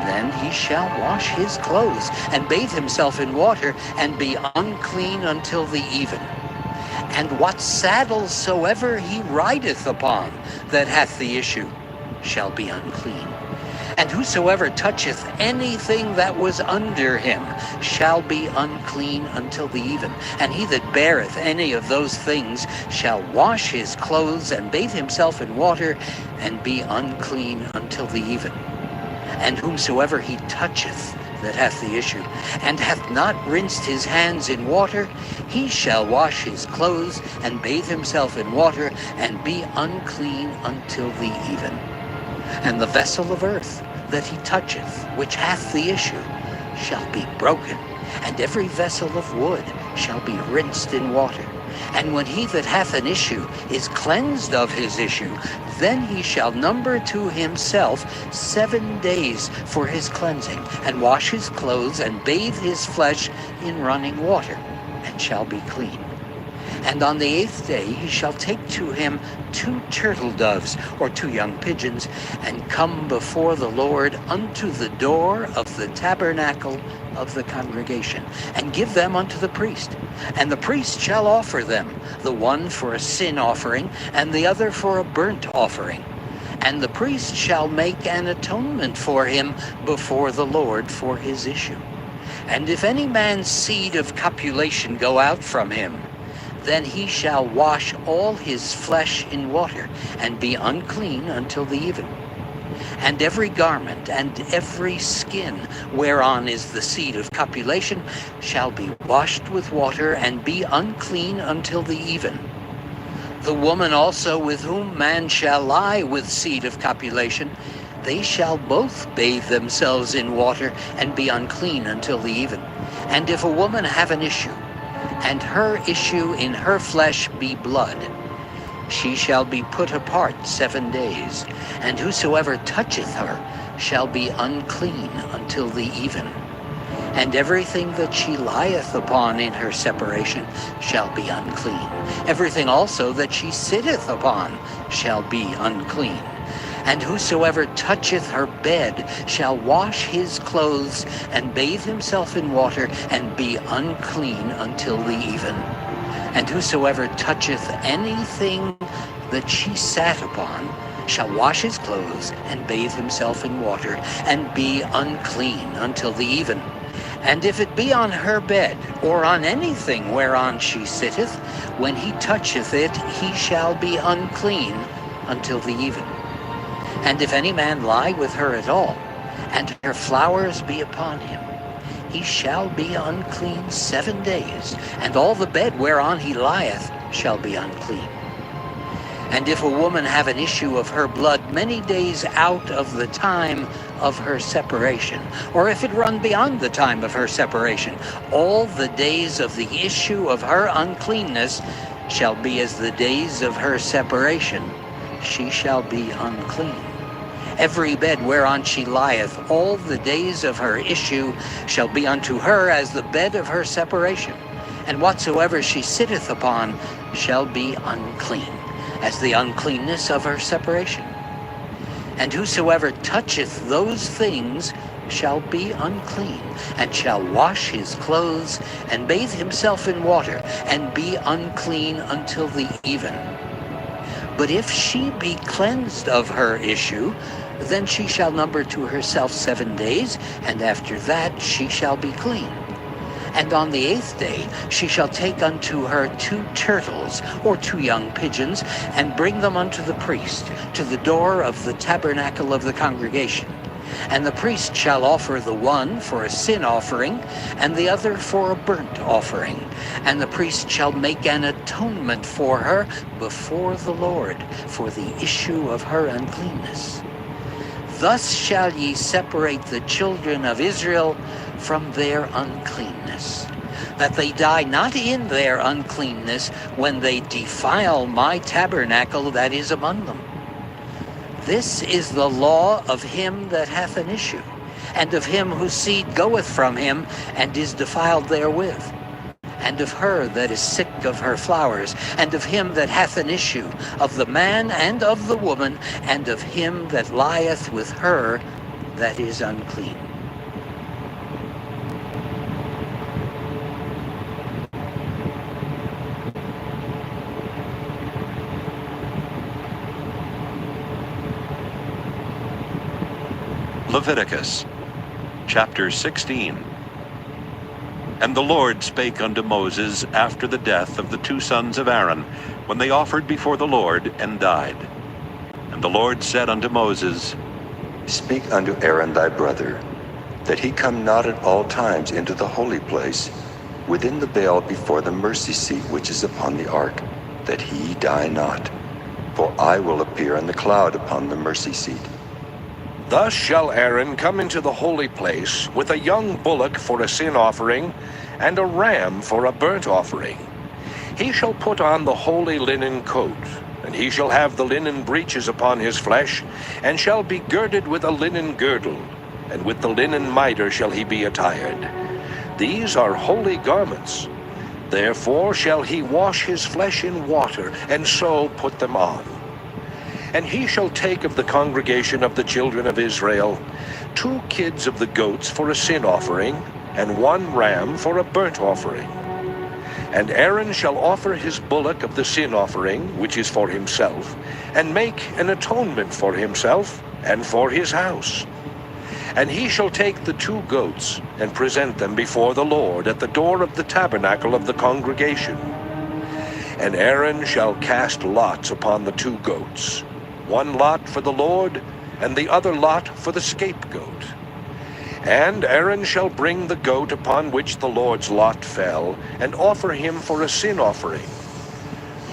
then he shall wash his clothes, and bathe himself in water, and be unclean until the even. And what saddle soever he rideth upon that hath the issue shall be unclean. And whosoever toucheth anything that was under him shall be unclean until the even. And he that beareth any of those things shall wash his clothes, and bathe himself in water, and be unclean until the even. And whomsoever he toucheth that hath the issue, and hath not rinsed his hands in water, he shall wash his clothes, and bathe himself in water, and be unclean until the even. And the vessel of earth that he toucheth, which hath the issue, shall be broken, and every vessel of wood shall be rinsed in water. And when he that hath an issue is cleansed of his issue, then he shall number to himself 7 days for his cleansing, and wash his clothes, and bathe his flesh in running water, and shall be clean. And on the 8th day he shall take to him 2 turtle doves, or 2 young pigeons, and come before the Lord unto the door of the tabernacle of the congregation, and give them unto the priest. And the priest shall offer them, the one for a sin offering, and the other for a burnt offering. And the priest shall make an atonement for him before the Lord for his issue. And if any man's seed of copulation go out from him, then he shall wash all his flesh in water, and be unclean until the even. And every garment and every skin whereon is the seed of copulation shall be washed with water, and be unclean until the even. The woman also with whom man shall lie with seed of copulation, they shall both bathe themselves in water, and be unclean until the even. And if a woman have an issue, and her issue in her flesh be blood, she shall be put apart 7 days, and whosoever toucheth her shall be unclean until the even. And everything that she lieth upon in her separation shall be unclean. Everything also that she sitteth upon shall be unclean. And whosoever toucheth her bed shall wash his clothes, and bathe himself in water, and be unclean until the even. And whosoever toucheth anything that she sat upon shall wash his clothes, and bathe himself in water, and be unclean until the even. And if it be on her bed, or on anything whereon she sitteth, when he toucheth it, he shall be unclean until the even. And if any man lie with her at all, and her flowers be upon him, he shall be unclean 7 days, and all the bed whereon he lieth shall be unclean. And if a woman have an issue of her blood many days out of the time of her separation, or if it run beyond the time of her separation, all the days of the issue of her uncleanness shall be as the days of her separation. She shall be unclean. Every bed whereon she lieth all the days of her issue shall be unto her as the bed of her separation. And whatsoever she sitteth upon shall be unclean, as the uncleanness of her separation. And whosoever toucheth those things shall be unclean, and shall wash his clothes, and bathe himself in water, and be unclean until the even. But if she be cleansed of her issue, then she shall number to herself 7 days, and after that she shall be clean. And on the 8th day she shall take unto her 2 turtles, or 2 young pigeons, and bring them unto the priest, to the door of the tabernacle of the congregation. And the priest shall offer the one for a sin offering, and the other for a burnt offering. And the priest shall make an atonement for her before the Lord for the issue of her uncleanness. Thus shall ye separate the children of Israel from their uncleanness, that they die not in their uncleanness when they defile my tabernacle that is among them. This is the law of him that hath an issue, and of him whose seed goeth from him, and is defiled therewith, and of her that is sick of her flowers, and of him that hath an issue, of the man and of the woman, and of him that lieth with her that is unclean. Leviticus, chapter 16. And the Lord spake unto Moses after the death of the 2 sons of Aaron, when they offered before the Lord and died. And the Lord said unto Moses, Speak unto Aaron thy brother, that he come not at all times into the holy place, within the veil before the mercy seat which is upon the ark, that he die not. For I will appear in the cloud upon the mercy seat. Thus shall Aaron come into the holy place with a young bullock for a sin offering, and a ram for a burnt offering. He shall put on the holy linen coat, and he shall have the linen breeches upon his flesh, and shall be girded with a linen girdle, and with the linen mitre shall he be attired. These are holy garments. Therefore shall he wash his flesh in water, and so put them on. And he shall take of the congregation of the children of Israel 2 kids of the goats for a sin offering, and 1 ram for a burnt offering. And Aaron shall offer his bullock of the sin offering, which is for himself, and make an atonement for himself and for his house. And he shall take the 2 goats, and present them before the Lord at the door of the tabernacle of the congregation. And Aaron shall cast lots upon the 2 goats, 1 lot for the Lord, and the other lot for the scapegoat. And Aaron shall bring the goat upon which the Lord's lot fell, and offer him for a sin offering.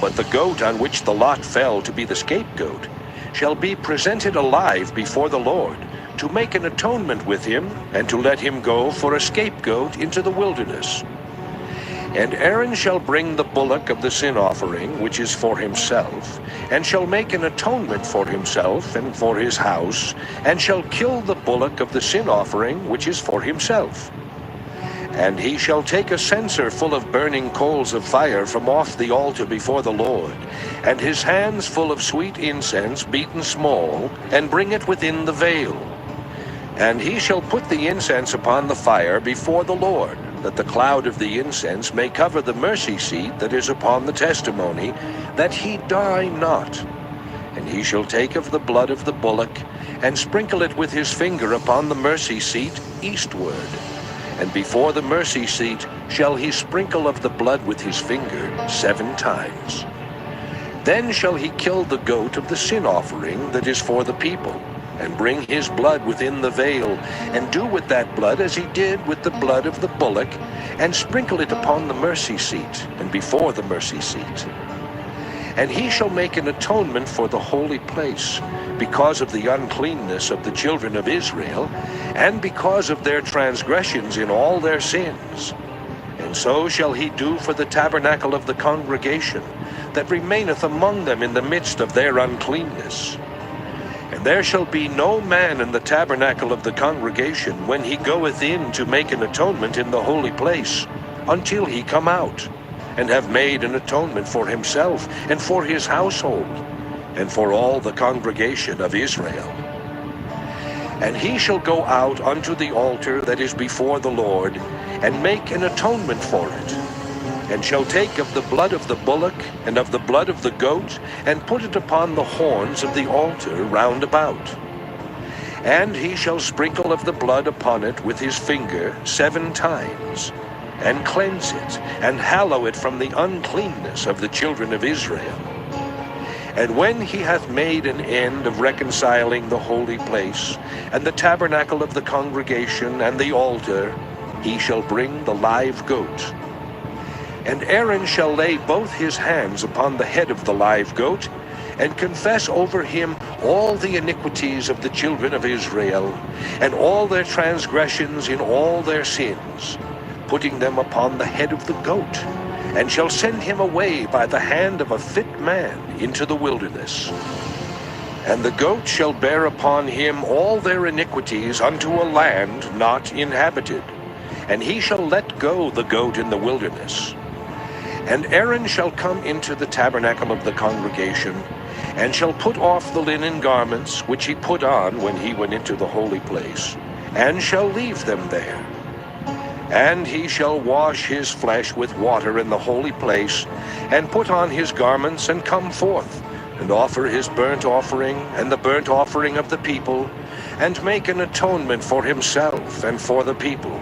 But the goat on which the lot fell to be the scapegoat shall be presented alive before the Lord, to make an atonement with him, and to let him go for a scapegoat into the wilderness. And Aaron shall bring the bullock of the sin offering, which is for himself, and shall make an atonement for himself and for his house, and shall kill the bullock of the sin offering, which is for himself. And he shall take a censer full of burning coals of fire from off the altar before the Lord, and his hands full of sweet incense beaten small, and bring it within the veil. And he shall put the incense upon the fire before the Lord, that the cloud of the incense may cover the mercy seat that is upon the testimony, that he die not. And he shall take of the blood of the bullock, and sprinkle it with his finger upon the mercy seat eastward. And before the mercy seat shall he sprinkle of the blood with his finger 7 times. Then shall he kill the goat of the sin offering that is for the people, and bring his blood within the veil, and do with that blood as he did with the blood of the bullock, and sprinkle it upon the mercy seat, and before the mercy seat. And he shall make an atonement for the holy place, because of the uncleanness of the children of Israel, and because of their transgressions in all their sins. And so shall he do for the tabernacle of the congregation, that remaineth among them in the midst of their uncleanness. And there shall be no man in the tabernacle of the congregation when he goeth in to make an atonement in the holy place, until he come out, and have made an atonement for himself, and for his household, and for all the congregation of Israel. And he shall go out unto the altar that is before the Lord, and make an atonement for it, and shall take of the blood of the bullock and of the blood of the goat, and put it upon the horns of the altar round about. And he shall sprinkle of the blood upon it with his finger 7 times, and cleanse it, and hallow it from the uncleanness of the children of Israel. And when he hath made an end of reconciling the holy place, and the tabernacle of the congregation, and the altar, he shall bring the live goat. And Aaron shall lay both his hands upon the head of the live goat, and confess over him all the iniquities of the children of Israel, and all their transgressions in all their sins, putting them upon the head of the goat, and shall send him away by the hand of a fit man into the wilderness. And the goat shall bear upon him all their iniquities unto a land not inhabited, and he shall let go the goat in the wilderness. And Aaron shall come into the tabernacle of the congregation, and shall put off the linen garments which he put on when he went into the holy place, and shall leave them there. And he shall wash his flesh with water in the holy place, and put on his garments, and come forth, and offer his burnt offering, and the burnt offering of the people, and make an atonement for himself and for the people.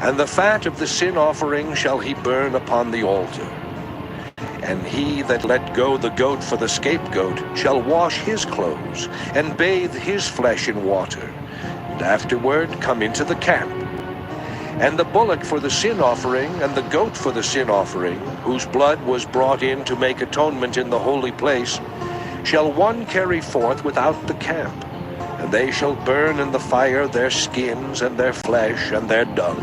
And the fat of the sin offering shall he burn upon the altar. And he that let go the goat for the scapegoat shall wash his clothes, and bathe his flesh in water, and afterward come into the camp. And the bullock for the sin offering, and the goat for the sin offering, whose blood was brought in to make atonement in the holy place, shall one carry forth without the camp, and they shall burn in the fire their skins, and their flesh, and their dung.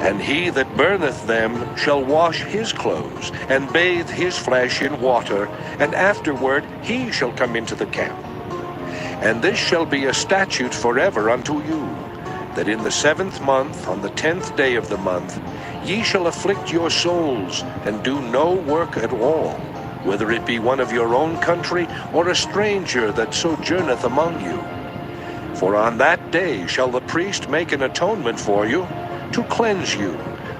And he that burneth them shall wash his clothes, and bathe his flesh in water, and afterward he shall come into the camp. And this shall be a statute forever unto you, that in the 7th month, on the 10th day of the month, ye shall afflict your souls, and do no work at all, whether it be one of your own country, or a stranger that sojourneth among you. For on that day shall the priest make an atonement for you, to cleanse you,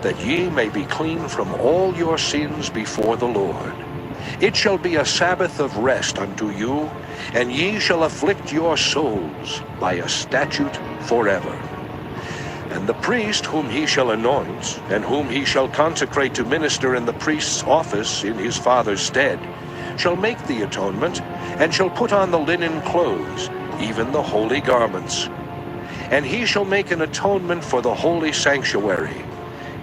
that ye may be clean from all your sins before the Lord. It shall be a Sabbath of rest unto you, and ye shall afflict your souls by a statute forever. And the priest whom he shall anoint, and whom he shall consecrate to minister in the priest's office in his father's stead, shall make the atonement, and shall put on the linen clothes, even the holy garments. And he shall make an atonement for the holy sanctuary,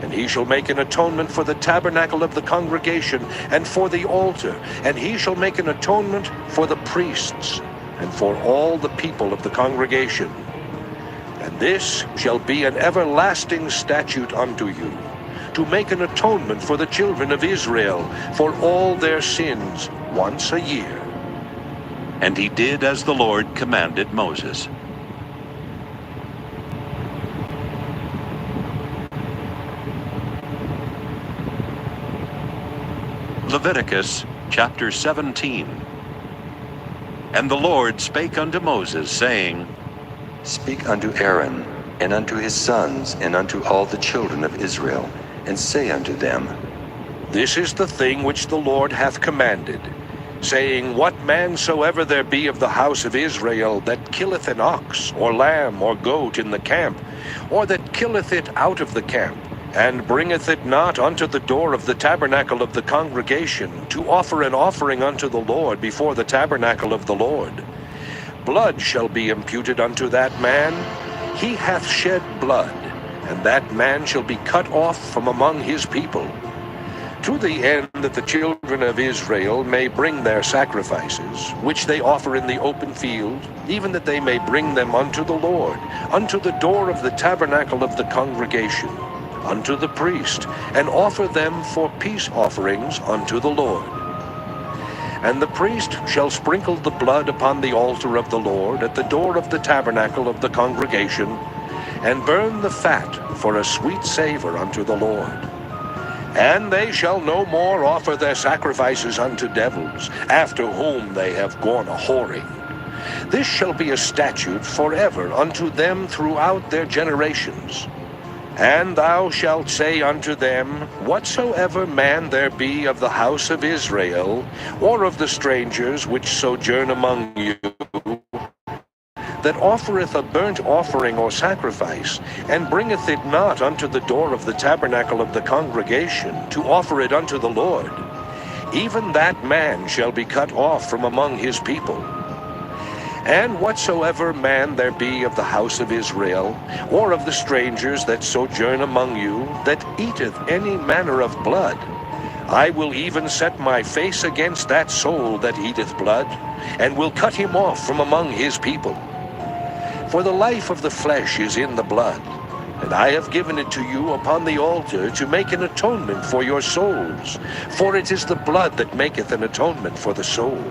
and he shall make an atonement for the tabernacle of the congregation, and for the altar, and he shall make an atonement for the priests, and for all the people of the congregation. And this shall be an everlasting statute unto you, to make an atonement for the children of Israel for all their sins once a year. And he did as the Lord commanded Moses. Leviticus chapter 17. And the Lord spake unto Moses, saying, Speak unto Aaron, and unto his sons, and unto all the children of Israel, and say unto them, This is the thing which the Lord hath commanded, saying, What man soever there be of the house of Israel that killeth an ox, or lamb, or goat in the camp, or that killeth it out of the camp, and bringeth it not unto the door of the tabernacle of the congregation, to offer an offering unto the Lord before the tabernacle of the Lord, blood shall be imputed unto that man. He hath shed blood, and that man shall be cut off from among his people, to the end that the children of Israel may bring their sacrifices, which they offer in the open field, even that they may bring them unto the Lord, unto the door of the tabernacle of the congregation, unto the priest, and offer them for peace offerings unto the Lord. And the priest shall sprinkle the blood upon the altar of the Lord at the door of the tabernacle of the congregation, and burn the fat for a sweet savor unto the Lord. And they shall no more offer their sacrifices unto devils, after whom they have gone a whoring. This shall be a statute forever unto them throughout their generations. And thou shalt say unto them, Whatsoever man there be of the house of Israel, or of the strangers which sojourn among you, that offereth a burnt offering or sacrifice, and bringeth it not unto the door of the tabernacle of the congregation, to offer it unto the Lord, even that man shall be cut off from among his people. And whatsoever man there be of the house of Israel, or of the strangers that sojourn among you, that eateth any manner of blood, I will even set my face against that soul that eateth blood, and will cut him off from among his people. For the life of the flesh is in the blood, and I have given it to you upon the altar to make an atonement for your souls, for it is the blood that maketh an atonement for the soul.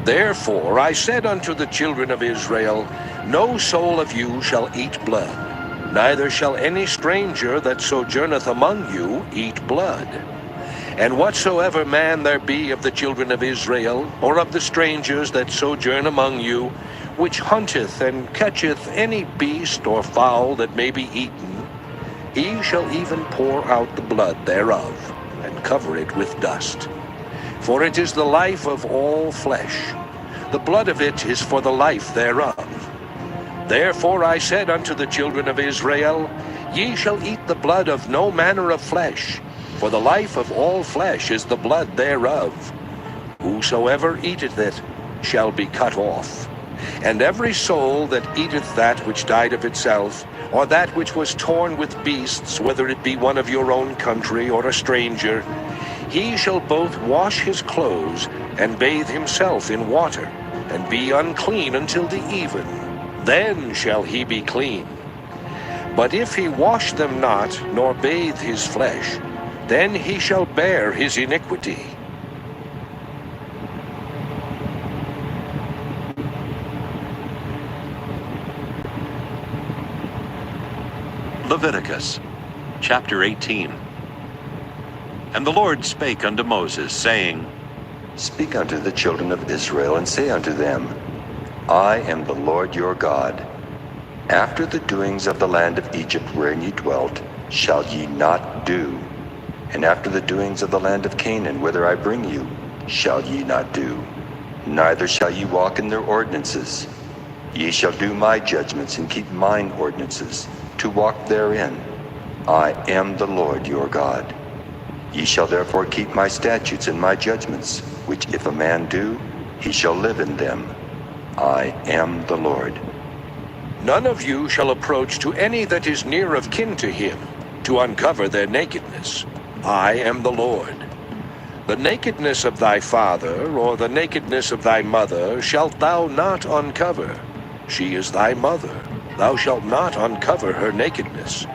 Therefore I said unto the children of Israel, No soul of you shall eat blood, neither shall any stranger that sojourneth among you eat blood. And whatsoever man there be of the children of Israel, or of the strangers that sojourn among you, which hunteth and catcheth any beast or fowl that may be eaten, he shall even pour out the blood thereof, and cover it with dust. For it is the life of all flesh. The blood of it is for the life thereof. Therefore I said unto the children of Israel, Ye shall eat the blood of no manner of flesh, for the life of all flesh is the blood thereof. Whosoever eateth it shall be cut off. And every soul that eateth that which died of itself, or that which was torn with beasts, whether it be one of your own country or a stranger, he shall both wash his clothes and bathe himself in water, and be unclean until the even. Then shall he be clean. But if he wash them not, nor bathe his flesh, then he shall bear his iniquity. Leviticus, chapter 18. And the Lord spake unto Moses, saying, Speak unto the children of Israel, and say unto them, I am the Lord your God. After the doings of the land of Egypt wherein ye dwelt, shall ye not do. And after the doings of the land of Canaan, whither I bring you, shall ye not do. Neither shall ye walk in their ordinances. Ye shall do my judgments, and keep mine ordinances, to walk therein. I am the Lord your God. Ye shall therefore keep my statutes and my judgments, which if a man do, he shall live in them. I am the Lord. None of you shall approach to any that is near of kin to him, to uncover their nakedness. I am the Lord. The nakedness of thy father, or the nakedness of thy mother, shalt thou not uncover. She is thy mother. Thou shalt not uncover her nakedness.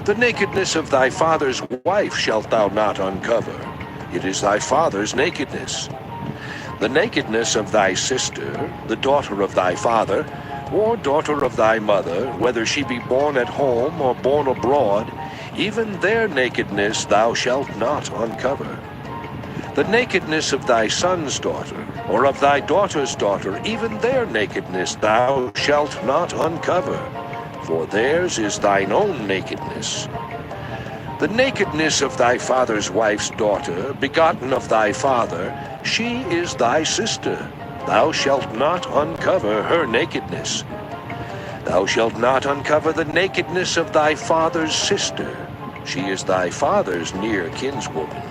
The nakedness of thy father's wife shalt thou not uncover. It is thy father's nakedness. The nakedness of thy sister, the daughter of thy father, or daughter of thy mother, whether she be born at home or born abroad, even their nakedness thou shalt not uncover. The nakedness of thy son's daughter, or of thy daughter's daughter, even their nakedness thou shalt not uncover, for theirs is thine own nakedness. The nakedness of thy father's wife's daughter, begotten of thy father, she is thy sister. Thou shalt not uncover her nakedness. Thou shalt not uncover the nakedness of thy father's sister. She is thy father's near kinswoman.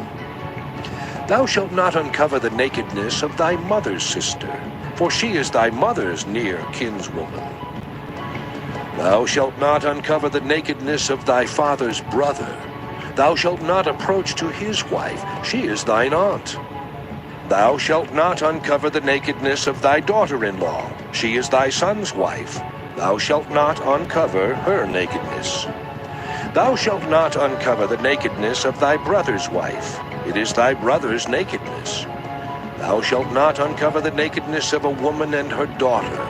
Thou shalt not uncover the nakedness of thy mother's sister, for she is thy mother's near kinswoman. Thou shalt not uncover the nakedness of thy father's brother. Thou shalt not approach to his wife, she is thine aunt. Thou shalt not uncover the nakedness of thy daughter-in-law, she is thy son's wife. Thou shalt not uncover her nakedness. Thou shalt not uncover the nakedness of thy brother's wife, it is thy brother's nakedness. Thou shalt not uncover the nakedness of a woman and her daughter,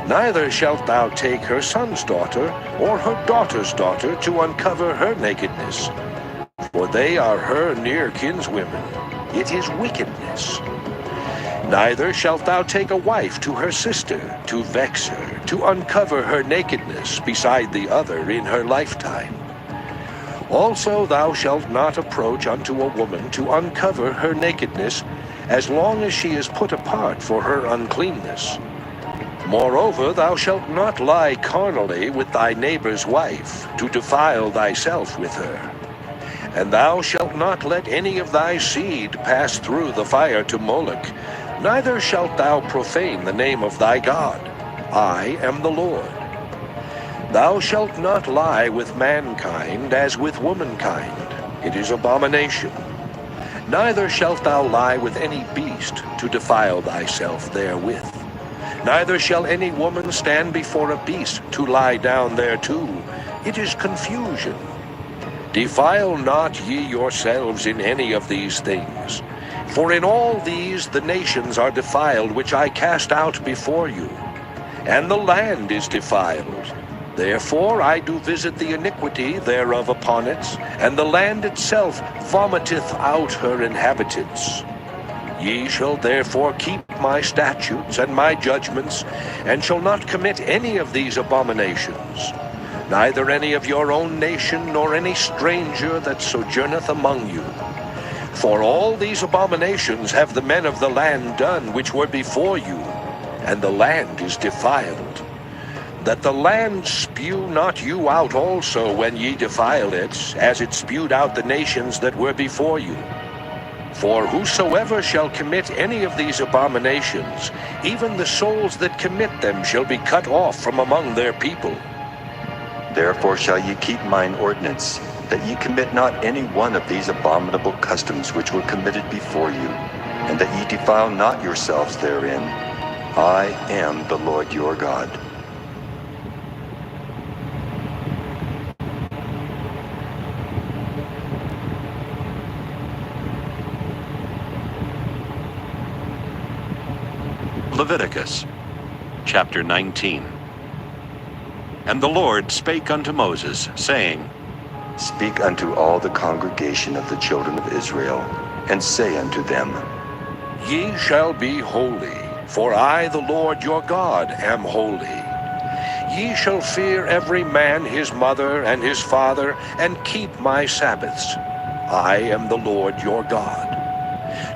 neither shalt thou take her son's daughter or her daughter's daughter to uncover her nakedness, for they are her near kinswomen. It is wickedness. Neither shalt thou take a wife to her sister, to vex her, to uncover her nakedness beside the other in her lifetime. Also thou shalt not approach unto a woman to uncover her nakedness, as long as she is put apart for her uncleanness. Moreover, thou shalt not lie carnally with thy neighbor's wife, to defile thyself with her. And thou shalt not let any of thy seed pass through the fire to Moloch, neither shalt thou profane the name of thy God. I am the Lord. Thou shalt not lie with mankind as with womankind. It is abomination. Neither shalt thou lie with any beast to defile thyself therewith. Neither shall any woman stand before a beast to lie down thereto. It is confusion. Defile not ye yourselves in any of these things. For in all these the nations are defiled which I cast out before you, and the land is defiled. Therefore I do visit the iniquity thereof upon it, and the land itself vomiteth out her inhabitants. Ye shall therefore keep my statutes and my judgments, and shall not commit any of these abominations, neither any of your own nation, nor any stranger that sojourneth among you. For all these abominations have the men of the land done which were before you, and the land is defiled. That the land spew not you out also when ye defile it, as it spewed out the nations that were before you. For whosoever shall commit any of these abominations, even the souls that commit them shall be cut off from among their people. Therefore shall ye keep mine ordinance, that ye commit not any one of these abominable customs which were committed before you, and that ye defile not yourselves therein. I am the Lord your God. Leviticus, chapter 19. And the Lord spake unto Moses, saying, Speak unto all the congregation of the children of Israel, and say unto them, Ye shall be holy, for I, the Lord your God, am holy. Ye shall fear every man his mother and his father, and keep my Sabbaths. I am the Lord your God.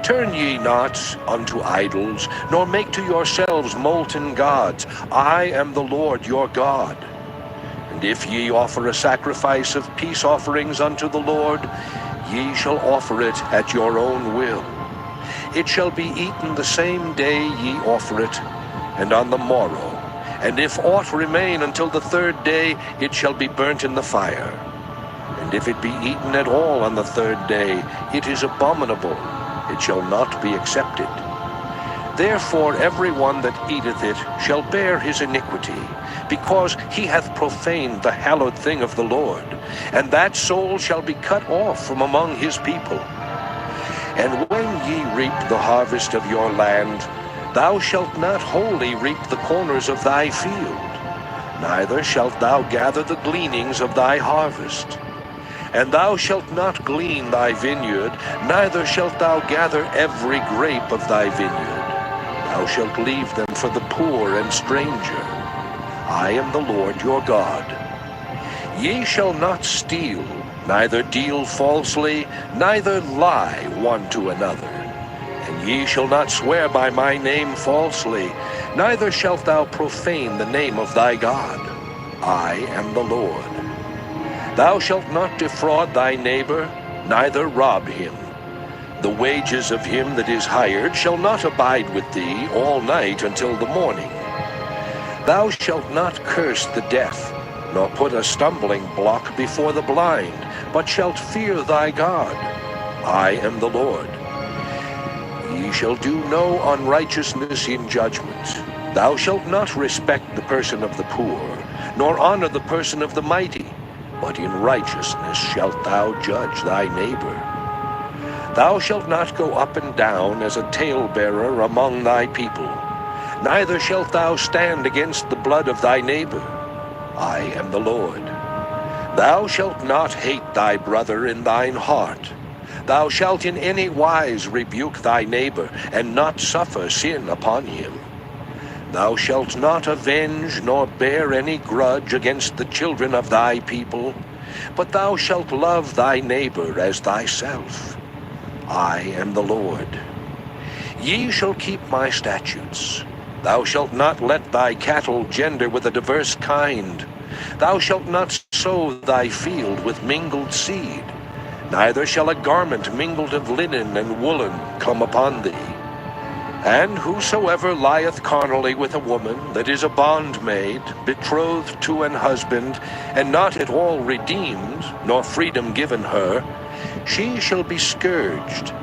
Turn ye not unto idols, nor make to yourselves molten gods. I am the Lord your God. And if ye offer a sacrifice of peace offerings unto the Lord, ye shall offer it at your own will. It shall be eaten the same day ye offer it, and on the morrow. And if aught remain until the third day, it shall be burnt in the fire. And if it be eaten at all on the third day, it is abominable. It shall not be accepted. Therefore every one that eateth it shall bear his iniquity, because he hath profaned the hallowed thing of the Lord, and that soul shall be cut off from among his people. And when ye reap the harvest of your land, thou shalt not wholly reap the corners of thy field, neither shalt thou gather the gleanings of thy harvest. And thou shalt not glean thy vineyard, neither shalt thou gather every grape of thy vineyard. Thou shalt leave them for the poor and stranger. I am the Lord your God. Ye shall not steal, neither deal falsely, neither lie one to another. And ye shall not swear by my name falsely, neither shalt thou profane the name of thy God. I am the Lord. Thou shalt not defraud thy neighbor, neither rob him. The wages of him that is hired shall not abide with thee all night until the morning. Thou shalt not curse the deaf, nor put a stumbling block before the blind, but shalt fear thy God. I am the Lord. Ye shall do no unrighteousness in judgment. Thou shalt not respect the person of the poor, nor honor the person of the mighty, but in righteousness shalt thou judge thy neighbor. Thou shalt not go up and down as a talebearer among thy people, neither shalt thou stand against the blood of thy neighbor. I am the Lord. Thou shalt not hate thy brother in thine heart. thou shalt in any wise rebuke thy neighbor, and not suffer sin upon him. Thou shalt not avenge nor bear any grudge against the children of thy people, but thou shalt love thy neighbor as thyself. I am the Lord. Ye shall keep my statutes. Thou shalt not let thy cattle gender with a diverse kind. Thou shalt not sow thy field with mingled seed, neither shall a garment mingled of linen and woolen come upon thee. And whosoever lieth carnally with a woman that is a bondmaid, betrothed to an husband, and not at all redeemed, nor freedom given her, she shall be scourged.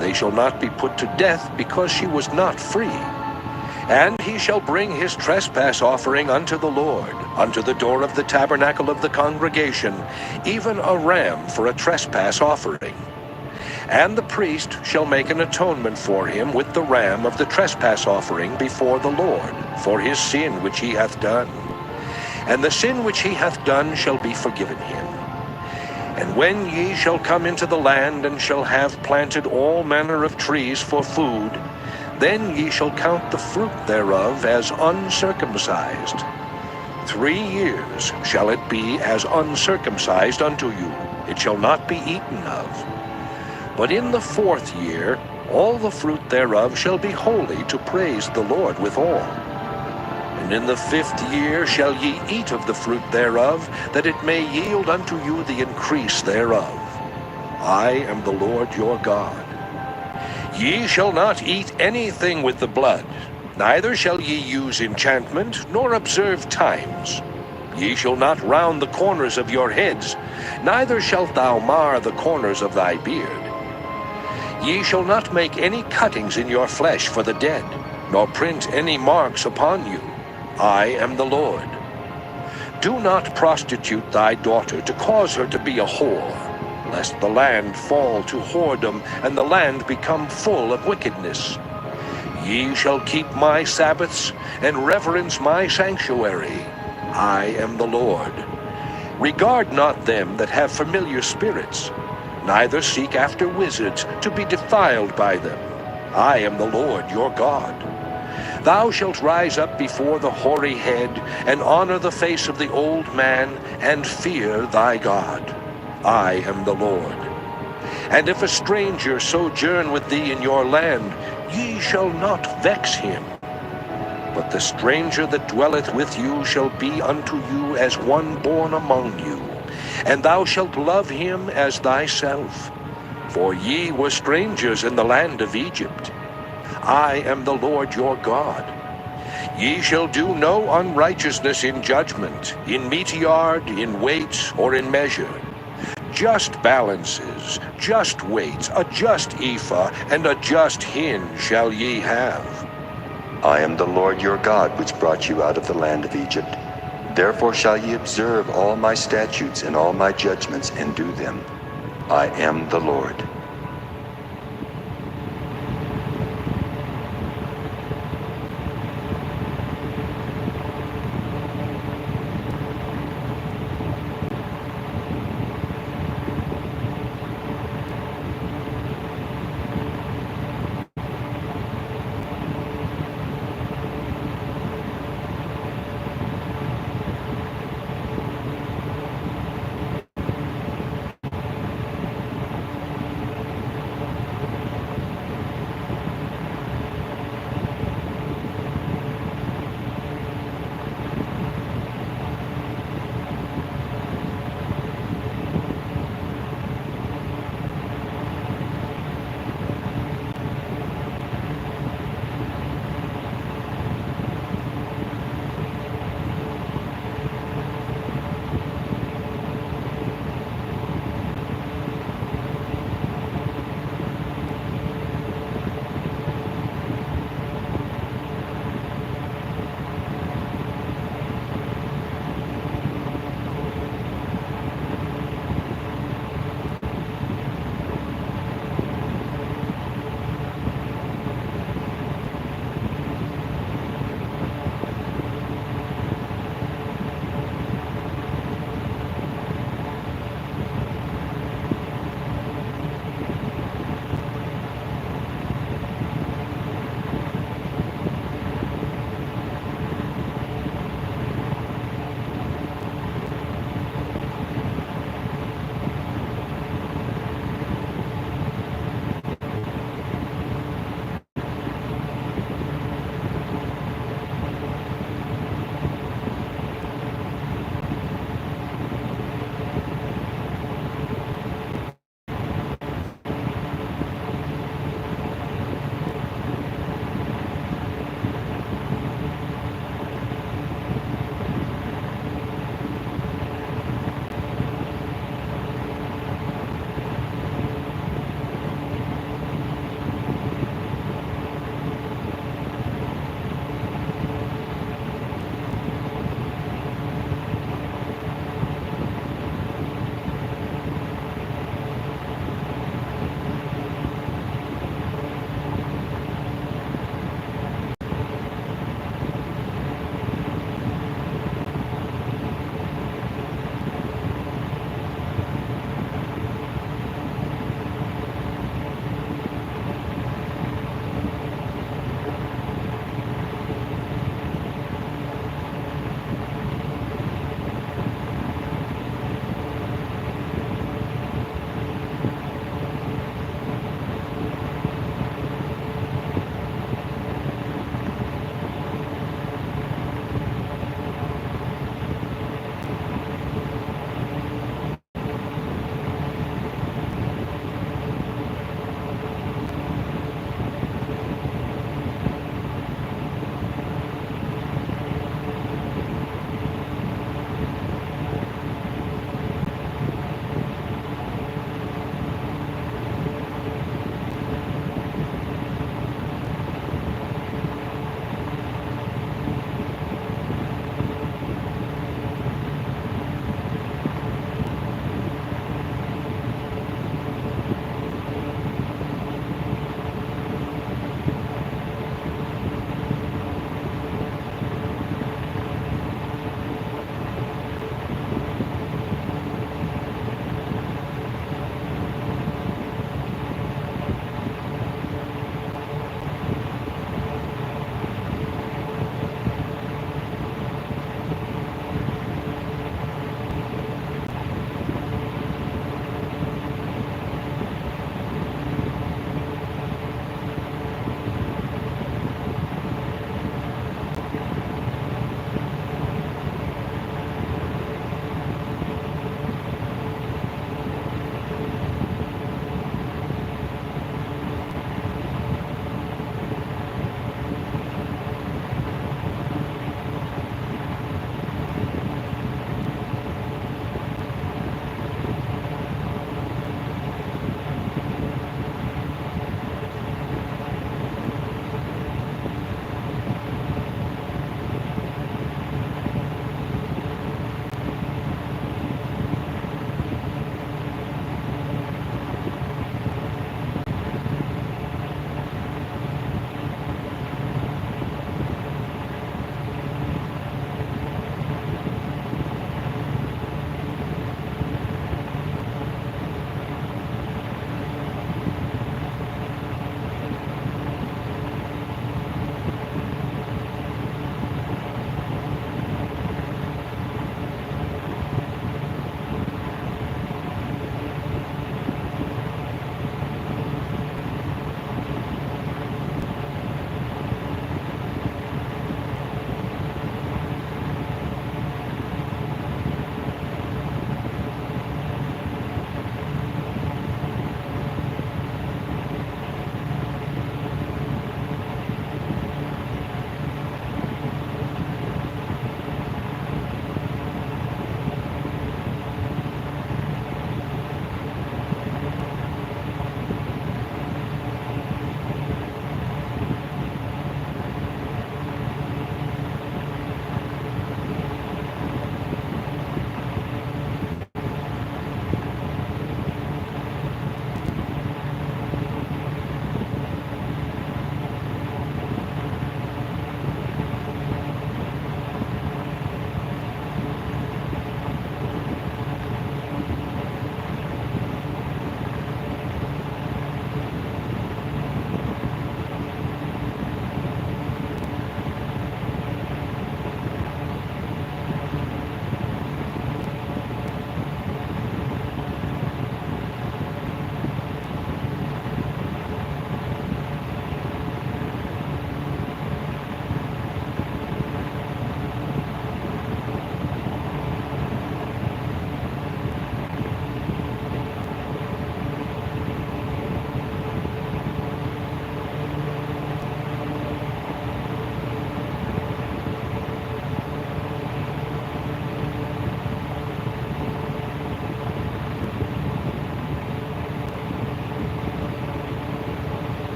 They shall not be put to death, because she was not free. And he shall bring his trespass offering unto the Lord, unto the door of the tabernacle of the congregation, even a ram for a trespass offering. And the priest shall make an atonement for him with the ram of the trespass offering before the Lord, for his sin which he hath done. And the sin which he hath done shall be forgiven him. And when ye shall come into the land, and shall have planted all manner of trees for food, then ye shall count the fruit thereof as uncircumcised. 3 years shall it be as uncircumcised unto you, it shall not be eaten of. But in the 4th year all the fruit thereof shall be holy, to praise the Lord withal. And in the 5th year shall ye eat of the fruit thereof, that it may yield unto you the increase thereof. I am the Lord your God. Ye shall not eat anything with the blood, neither shall ye use enchantment, nor observe times. Ye shall not round the corners of your heads, neither shalt thou mar the corners of thy beard. Ye shall not make any cuttings in your flesh for the dead, nor print any marks upon you. I am the Lord. Do not prostitute thy daughter, to cause her to be a whore, lest the land fall to whoredom, and the land become full of wickedness. Ye shall keep my Sabbaths, and reverence my sanctuary. I am the Lord. Regard not them that have familiar spirits, neither seek after wizards, to be defiled by them. I am the Lord your God. Thou shalt rise up before the hoary head, and honor the face of the old man, and fear thy God. I am the Lord. And if a stranger sojourn with thee in your land, ye shall not vex him. But the stranger that dwelleth with you shall be unto you as one born among you, and thou shalt love him as thyself. For ye were strangers in the land of Egypt. I am the Lord your God. Ye shall do no unrighteousness in judgment, in meteyard, in weight, or in measure. Just balances, just weights, a just ephah, and a just hin shall ye have. I am the Lord your God, which brought you out of the land of Egypt. Therefore shall ye observe all my statutes and all my judgments, and do them. I am the Lord.